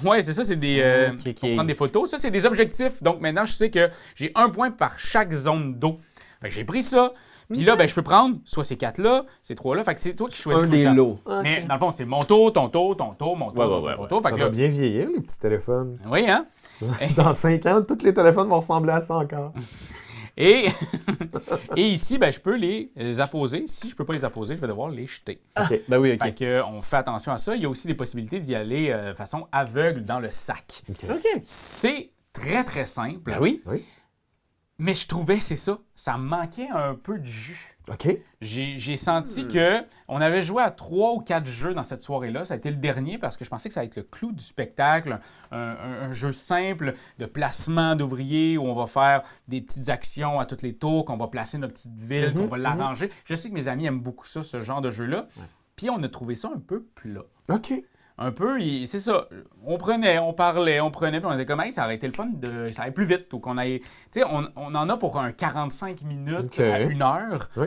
Ouais, c'est ça, c'est des... Ok. Pour prendre des photos. Ça, c'est des objectifs. Donc, maintenant, je sais que j'ai un point par chaque zone d'eau. Fait que j'ai pris ça. Puis là, ben, je peux prendre soit ces 4-là, ces 3-là. Fait que c'est toi qui choisis Un tout le des temps. lots. Mais dans le fond, c'est mon tour, ton tour, ton tour, mon tour, Ouais, ton ouais, tour, ouais, ton tour. Fait Ça que va là... bien vieillir, les petits téléphones. Oui, hein? Dans 5 ans, tous les téléphones vont ressembler à ça encore. Et, et ici, ben, je peux les apposer. Si je peux pas les apposer, je vais devoir les jeter. OK. Ben oui, OK. Fait que, on fait attention à ça. Il y a aussi des possibilités d'y aller de façon aveugle dans le sac. OK. OK. C'est très, très simple. Ben oui. Oui. Mais je trouvais, c'est ça, ça me manquait un peu de jus. OK. J'ai senti que on avait joué à 3 ou 4 jeux dans cette soirée-là. Ça a été le dernier parce que je pensais que ça allait être le clou du spectacle. Un jeu simple de placement d'ouvriers où on va faire des petites actions à tous les tours, qu'on va placer notre petite ville, qu'on va l'arranger. Je sais que mes amis aiment beaucoup ça, ce genre de jeu-là. Puis on a trouvé ça un peu plat. OK. Un peu, c'est ça. On prenait, on parlait, puis on était comme, hey, ça aurait été le fun de. Ça allait plus vite. Ou qu'on aille. Tu sais, on en a pour un 45 minutes OK. à 1 heure. Oui.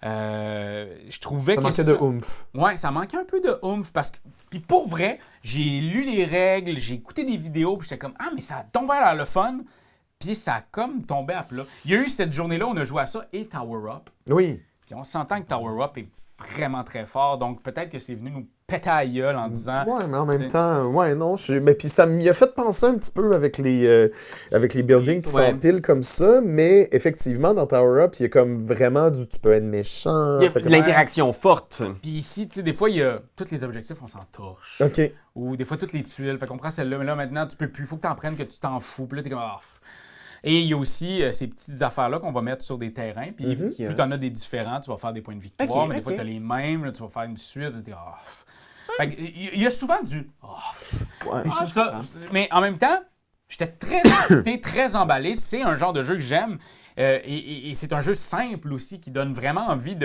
Je trouvais Ça que manquait de oomph. Ouais, ça manquait un peu de oomph parce que. Puis pour vrai, j'ai lu les règles, j'ai écouté des vidéos, puis j'étais comme ah, mais ça a tombé à le fun. Puis ça a comme tombé à plat. Il y a eu cette journée-là, on a joué à ça et Tower Up. Oui. Puis on s'entend que Tower Up est vraiment très fort, donc peut-être que c'est venu nous péter à la gueule en disant. Ouais, mais en même temps, ouais, non. Mais puis ça m'y a fait penser un petit peu avec les buildings qui Ouais. s'empilent comme ça, mais effectivement, dans Tower Up, il y a comme vraiment du. Tu peux être méchant. Il y a t'as de comme- l'interaction forte. Puis ici, tu sais, des fois, il y a tous les objectifs, on s'en torche. Ok. Ou des fois, toutes les tuiles. Fait qu'on prend celle-là, mais là, maintenant, tu peux plus. Faut que t'en prennes, que tu t'en fous. Puis là, t'es comme. Ah, pff. Et il y a aussi ces petites affaires-là qu'on va mettre sur des terrains. Puis plus t'en as des différents, tu vas faire des points de victoire. Ok, mais des fois, ok. t'as les mêmes. Là, tu vas faire une suite. T'es comme, ah, pff. Fait que, il y a souvent du. Ouais, Puis je trouve ça- mais en même temps, j'étais très excité, très emballé. C'est un genre de jeu que j'aime. Et c'est un jeu simple aussi qui donne vraiment envie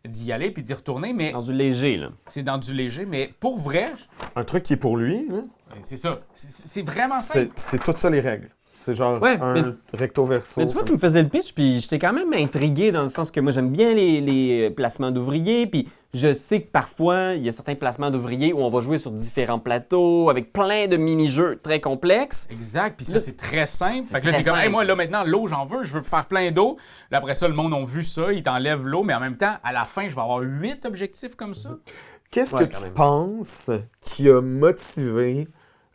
d'y aller puis d'y retourner. Mais Dans du léger, là. c'est dans du léger. Mais pour vrai, Un truc qui est pour lui, là, c'est ça. C'est vraiment simple. c'est tout ça les règles. C'est genre Ouais, un mais- recto verso. Mais tu vois, comme tu me faisais le pitch, puis j'étais quand même intrigué dans le sens que moi, j'aime bien les placements d'ouvriers, puis je sais que parfois, il y a certains placements d'ouvriers où on va jouer sur différents plateaux avec plein de mini-jeux très complexes. Exact. Puis ça, Là, c'est très simple. c'est Fait que là, très t'es comme, hey, simple. moi, là, maintenant, l'eau, j'en veux faire plein d'eau. Là, après ça, le monde a vu ça. Ils t'enlèvent l'eau. Mais en même temps, à la fin, je vais avoir 8 objectifs comme ça. Qu'est-ce Ouais, que quand tu même. penses qui a motivé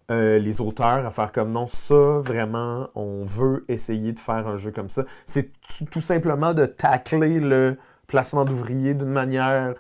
les auteurs à faire comme non, ça, vraiment, on veut essayer de faire un jeu comme ça? C'est tout simplement de tacler le placement d'ouvriers d'une manière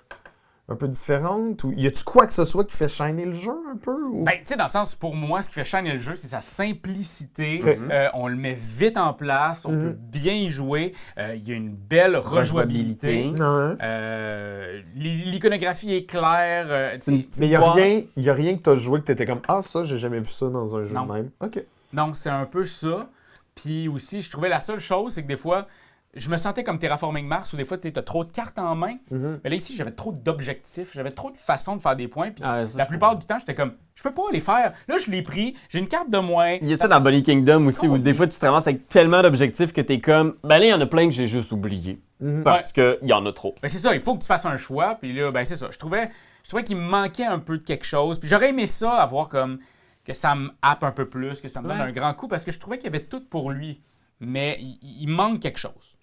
un peu différente? Ou y a-tu quoi que ce soit qui fait shiner le jeu un peu? Ou... Ben, tu sais, dans le sens, pour moi, ce qui fait shiner le jeu, c'est sa simplicité. Ok. On le met vite en place. On peut bien y jouer. Il y a une belle rejouabilité. Rejouabilité. Non, hein? L'iconographie est claire. Mais il y a rien que tu as joué que tu étais comme ah, ça, j'ai jamais vu ça dans un jeu Non. de même. OK. Non, c'est un peu ça. Puis aussi, je trouvais la seule chose, c'est que des fois, je me sentais comme Terraforming Mars, où des fois, tu as trop de cartes en main. Mais là, ici, j'avais trop d'objectifs, j'avais trop de façons de faire des points. Puis Ah, ça, la je plupart du temps, j'étais comme, je peux pas les faire. Là, je l'ai pris, j'ai une carte de moins. Il y a ça dans Bonnie Kingdom aussi, où des fois, tu te ramasses avec tellement d'objectifs que t'es comme, ben là, il y en a plein que j'ai juste oubliés. Parce qu'il y en a trop. Ben, c'est ça, il faut que tu fasses un choix. Puis là, ben, c'est ça. Je trouvais qu'il me manquait un peu de quelque chose. Puis j'aurais aimé ça, avoir comme, que ça me happe un peu plus, que ça me donne Ouais. un grand coup, parce que je trouvais qu'il y avait tout pour lui. Mais il manque quelque chose.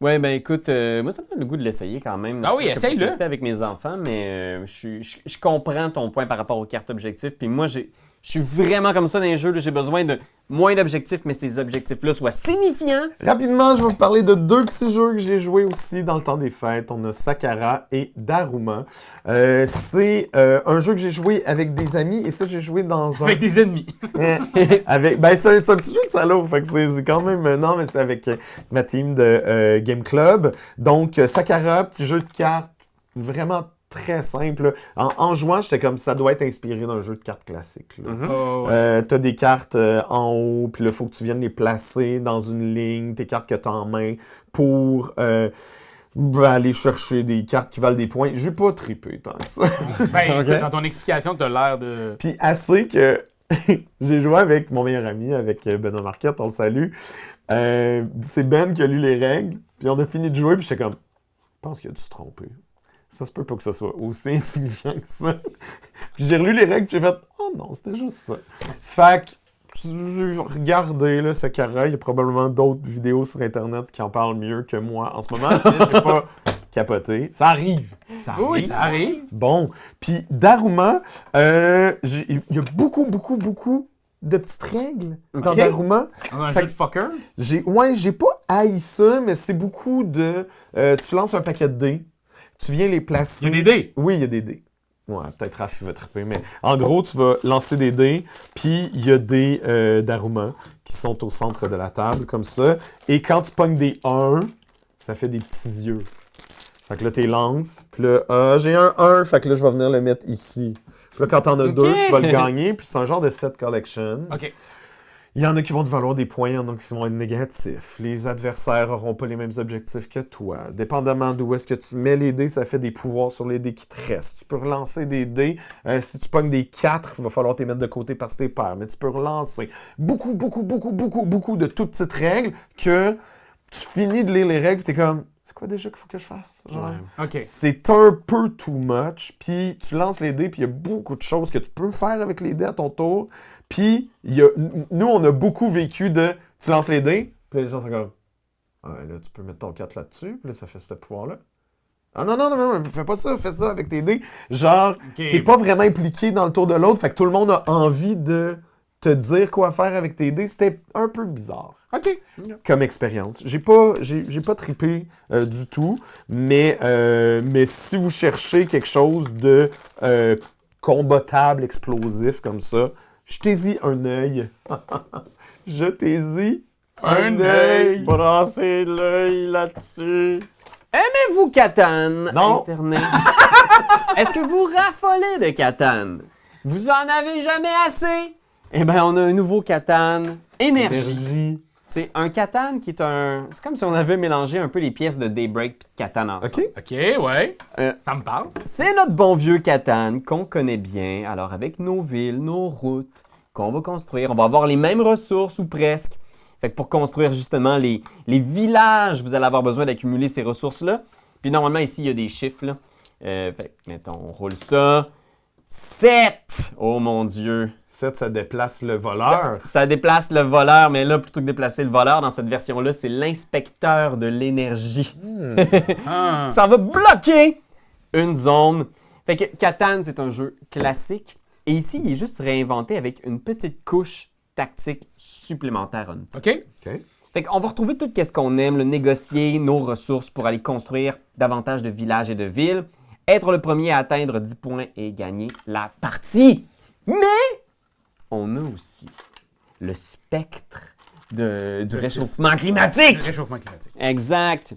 Ouais, ben écoute, moi, ça me donne le goût de l'essayer quand même. Ah oui, Je sais pas essaye-le. tester avec mes enfants, mais je comprends ton point par rapport aux cartes objectifs. Puis moi, je suis vraiment comme ça dans les jeux. Là, j'ai besoin de moins d'objectifs, mais ces objectifs-là soient signifiants. Rapidement, je vais vous parler de 2 petits jeux que j'ai joués aussi dans le temps des fêtes. On a Sakara et Daruma. C'est un jeu que j'ai joué avec des amis et ça, j'ai joué dans un... Avec des ennemis. Ben, c'est un petit jeu de salaud, fait que c'est quand même... Non, mais c'est avec ma team de Game Club. Donc, Sakara, petit jeu de cartes, vraiment très simple. En jouant, j'étais comme, ça doit être inspiré d'un jeu de cartes classique. Là. Oh, ouais. T'as des cartes en haut, puis là, il faut que tu viennes les placer dans une ligne, tes cartes que t'as en main, pour aller chercher des cartes qui valent des points. J'ai pas trippé tant que ça. Ben, Ok. écoute, dans ton explication, t'as l'air de... Puis assez que j'ai joué avec mon meilleur ami, avec Benoît Marquette, on le salue. C'est Ben qui a lu les règles, puis on a fini de jouer, puis j'étais comme, je pense qu'il a dû se tromper. Ça se peut pas que ce soit aussi insignifiant que ça. Puis j'ai relu les règles, puis j'ai fait, oh non, c'était juste ça. Fait que j'ai regardé là, Sakara, il y a probablement d'autres vidéos sur Internet qui en parlent mieux que moi en ce moment, mais j'ai pas capoté. Ça arrive. Ça arrive. Oui, ça arrive. Bon. Puis Daruma, il y a beaucoup de petites règles dans Ok. Daruma. Dans un Fait jeu de fucker. J'ai pas haï ça, mais c'est beaucoup de... tu lances un paquet de dés, tu viens les placer... Il y a des dés. Oui, il y a des dés. Ouais, peut-être Raph, il va triper, mais en gros, tu vas lancer des dés, puis il y a des Daruma qui sont au centre de la table, comme ça. Et quand tu pognes des 1, ça fait des petits yeux. Fait que là, tu les lances, puis là, j'ai un 1, fait que là, je vais venir le mettre ici. Puis là, quand t'en as Ok. 2, tu vas le gagner, puis c'est un genre de set collection. OK. Il y en a qui vont te valoir des points, il y en a qui vont être négatifs. Les adversaires n'auront pas les mêmes objectifs que toi. Dépendamment d'où est-ce que tu mets les dés, ça fait des pouvoirs sur les dés qui te restent. Tu peux relancer des dés. Si tu pognes des 4, il va falloir les mettre de côté parce que t'es pairs. Mais tu peux relancer. Beaucoup de toutes petites règles que tu finis de lire les règles et t'es comme, c'est quoi déjà qu'il faut que je fasse? Genre, OK. c'est un peu too much, puis tu lances les dés, puis il y a beaucoup de choses que tu peux faire avec les dés à ton tour. Puis, nous, on a beaucoup vécu de tu lances les dés, puis les gens sont comme là, tu peux mettre ton 4 là-dessus, puis là, ça fait ce pouvoir-là. Ah non, fais pas ça, fais ça avec tes dés. Genre, t'es pas vraiment impliqué dans le tour de l'autre, fait que tout le monde a envie de te dire quoi faire avec tes dés. C'était un peu bizarre. OK. Comme expérience. J'ai pas trippé du tout, mais si vous cherchez quelque chose de combattable, explosif comme ça, jetez-y un œil. Jetez-y un œil. Brassez l'œil là-dessus. Aimez-vous Catan? Non. Internet. Est-ce que vous raffolez de Catan? Vous en avez jamais assez? Eh bien, on a un nouveau Catan. Énergie. C'est un Catan qui est un... C'est comme si on avait mélangé un peu les pièces de Daybreak et de Catan ensemble. OK. OK, ouais. Euh, Ça me parle. C'est notre bon vieux Catan qu'on connaît bien. Alors, avec nos villes, nos routes qu'on va construire, on va avoir les mêmes ressources ou presque. Fait que pour construire justement les villages, vous allez avoir besoin d'accumuler ces ressources-là. Puis normalement, ici, il y a des chiffres. Là. Fait que, mettons, on roule ça. 7! Oh mon Dieu! 7, ça déplace le voleur. Ça déplace le voleur, mais là, plutôt que de déplacer le voleur, dans cette version-là, c'est l'inspecteur de l'énergie. Ah. Ça va bloquer une zone. Fait que Catan, c'est un jeu classique. Et ici, il est juste réinventé avec une petite couche tactique supplémentaire. OK. Fait qu'on va retrouver tout ce qu'on aime, le négocier nos ressources pour aller construire davantage de villages et de villes, être le premier à atteindre 10 points et gagner la partie. Mais on a aussi le spectre du réchauffement climatique. Le réchauffement climatique. Exact.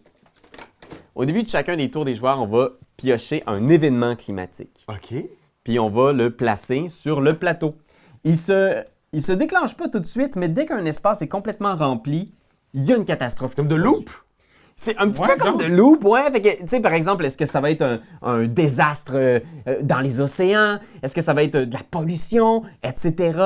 Au début de chacun des tours des joueurs, on va piocher un événement climatique. OK. Puis on va le placer sur le plateau. Il se déclenche pas tout de suite, mais dès qu'un espace est complètement rempli, il y a une catastrophe. Comme de loop. C'est un petit Ouais, peu comme genre. de loop, ouais. Fait que, tu sais, par exemple, est-ce que ça va être un désastre dans les océans? Est-ce que ça va être de la pollution, etc.?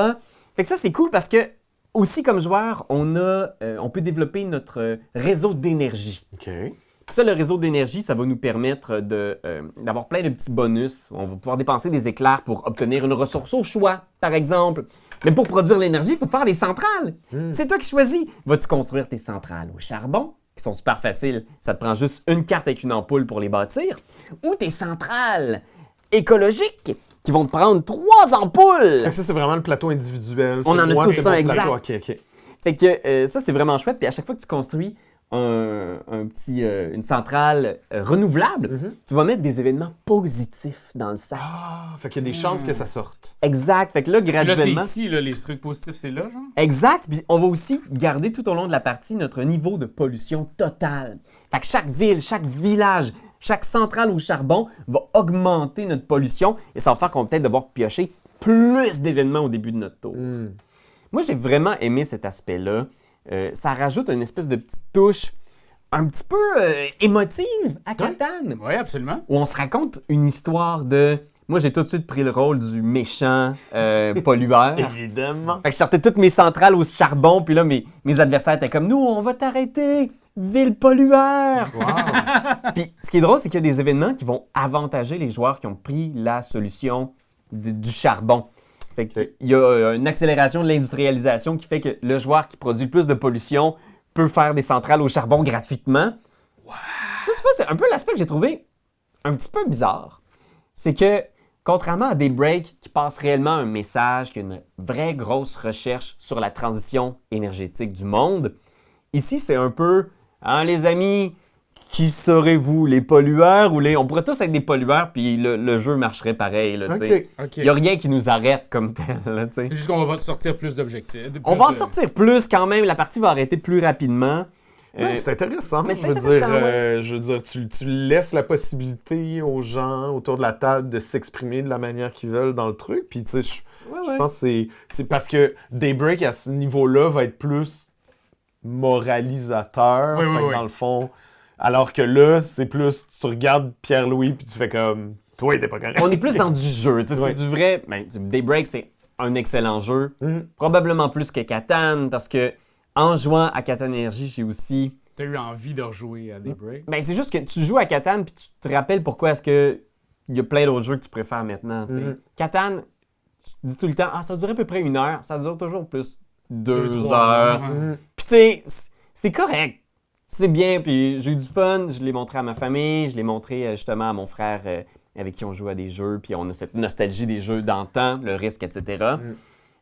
Fait que ça, c'est cool parce que, aussi comme joueur, on peut développer notre réseau d'énergie. OK. Puis ça, le réseau d'énergie, ça va nous permettre d'avoir plein de petits bonus. On va pouvoir dépenser des éclairs pour obtenir une ressource au choix, par exemple. Mais pour produire l'énergie, il faut faire des centrales. C'est toi qui choisis. Vas-tu construire tes centrales au charbon, qui sont super faciles? Ça te prend juste une carte avec une ampoule pour les bâtir. Ou tes centrales écologiques, qui vont te prendre 3 ampoules. Fait que ça, c'est vraiment le plateau individuel. On C'est en a moi, tous c'est un, mon exact. plateau. OK. Fait que ça, c'est vraiment chouette. Puis à chaque fois que tu construis une centrale renouvelable, tu vas mettre des événements positifs dans le sac. Ah, fait qu'il y a des chances que ça sorte. Exact. Fait que là, Puis là, c'est graduellement... ici, là, les trucs positifs, c'est là, genre? Exact. Puis on va aussi garder tout au long de la partie notre niveau de pollution totale. Fait que chaque ville, chaque village, chaque centrale au charbon va augmenter notre pollution et ça va faire qu'on va peut-être devoir piocher plus d'événements au début de notre tour. Moi, j'ai vraiment aimé cet aspect-là. Ça rajoute une espèce de petite touche un petit peu émotive à Catan, Oui, absolument. où on se raconte une histoire de... Moi, j'ai tout de suite pris le rôle du méchant pollueur. Évidemment. Fait que je sortais toutes mes centrales au charbon, puis là, mes adversaires étaient comme « Nous, on va t'arrêter, ville pollueur! » Puis ce qui est drôle, c'est qu'il y a des événements qui vont avantager les joueurs qui ont pris la solution du charbon. Fait qu'il y a une accélération de l'industrialisation qui fait que le joueur qui produit le plus de pollution peut faire des centrales au charbon gratuitement. Ça, tu vois, c'est un peu l'aspect que j'ai trouvé un petit peu bizarre. C'est que, contrairement à Daybreak, qui passe réellement un message, qui a une vraie grosse recherche sur la transition énergétique du monde, ici, c'est un peu, hein, les amis, qui serez-vous, les pollueurs ou les... On pourrait tous être des pollueurs, puis le jeu marcherait pareil, là, tu sais. OK. OK. Il n'y a rien qui nous arrête comme tel, là, tu sais. C'est juste qu'on va sortir plus d'objectifs. On va en sortir plus quand même, la partie va arrêter plus rapidement. Ouais, c'est intéressant. mais c'est je veux intéressant, dire, je veux dire, tu laisses la possibilité aux gens autour de la table de s'exprimer de la manière qu'ils veulent dans le truc. Puis, tu sais, je pense que c'est parce que Daybreak, à ce niveau-là, va être plus moralisateur. Oui, Fait que oui. dans le fond, alors que là, c'est plus, tu regardes Pierre-Louis puis tu fais comme, toi, t'es pas correct. On est plus dans du jeu, tu sais, Ouais. c'est du vrai... Ben, Daybreak, c'est un excellent jeu. Mhm. Probablement plus que Catan, parce que en jouant à Catan Énergie, j'ai aussi t'as eu envie de rejouer à Daybreak? Ben, c'est juste que tu joues à Catan puis tu te rappelles pourquoi est-ce que il y a plein d'autres jeux que tu préfères maintenant. Tu sais. Catan, tu dis tout le temps, ça durait à peu près 1 heure. Ça dure toujours plus 2 3 heures. heures. Puis tu sais, c'est correct. C'est bien, puis j'ai eu du fun. Je l'ai montré à ma famille, je l'ai montré justement à mon frère avec qui on joue à des jeux, puis on a cette nostalgie des jeux d'antan, le risque, etc.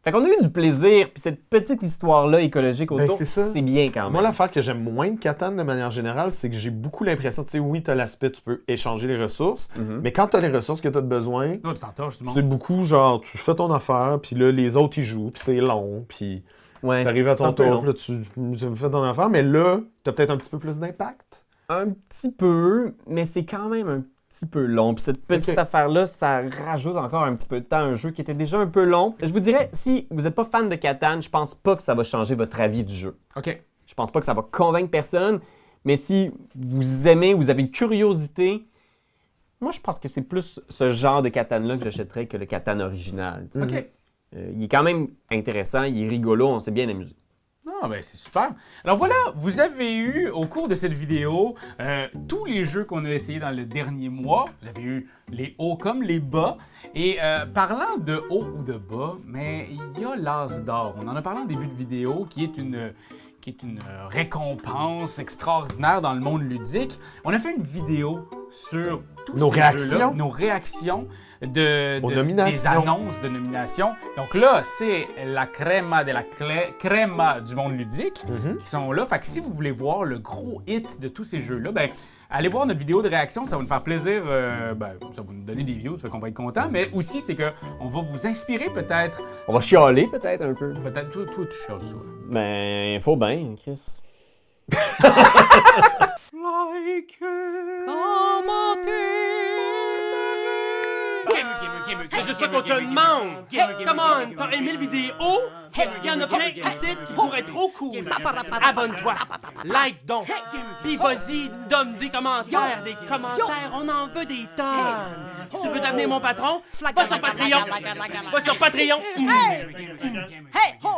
Fait qu'on a eu du plaisir, puis cette petite histoire-là écologique autour, c'est ça. c'est bien quand même. Moi, l'affaire que j'aime moins de Catan de manière générale, c'est que j'ai beaucoup l'impression, tu sais, oui, t'as l'aspect, tu peux échanger les ressources, mais quand t'as les ressources que t'as besoin, Non, tu t'entorches du monde. c'est beaucoup genre, tu fais ton affaire, puis là, les autres, ils jouent, puis c'est long, puis Ouais, t'arrives à c'est un ton peu tour, long. puis là, tu fais ton affaire, mais là, t'as peut-être un petit peu plus d'impact. Un petit peu, mais c'est quand même un petit peu long. Puis cette petite Ok. affaire-là, ça rajoute encore un petit peu de temps à un jeu qui était déjà un peu long. Je vous dirais, si vous n'êtes pas fan de Catan, je pense pas que ça va changer votre avis du jeu. OK. Je pense pas que ça va convaincre personne, mais si vous aimez, vous avez une curiosité, moi je pense que c'est plus ce genre de Catan-là que j'achèterais que le Catan original. tu sais. OK. Il est quand même intéressant, il est rigolo, on s'est bien amusé. Ah, ben c'est super. Alors voilà, vous avez eu au cours de cette vidéo tous les jeux qu'on a essayés dans le dernier mois. Vous avez eu les hauts comme les bas. Et parlant de haut ou de bas, mais il y a l'As d'or. On en a parlé en début de vidéo, qui est une récompense extraordinaire dans le monde ludique. On a fait une vidéo sur tous Nos ces réactions. jeux-là, nos réactions Aux des nominations. annonces de nomination. Donc là, c'est la crema de la crema du monde ludique qui sont là. Fait que si vous voulez voir le gros hit de tous ces jeux-là, ben allez voir notre vidéo de réaction, ça va nous faire plaisir, ça va nous donner des views, ça fait qu'on va être content, mais aussi c'est que on va vous inspirer peut-être, On va chialer peut-être un peu. toi tu chiales ça. Mais il faut bien, Chris. C'est juste ça qu'on te demande! Hey, come on! T'as aimé le vidéo? Hey, y'en a plein ici qui pourraient être trop cool! Abonne-toi! Like donc! Pis vas-y, donne des commentaires! Des commentaires, on en veut des tonnes! Tu veux devenir mon patron? Va sur Patreon! Va sur Patreon! Hey ho!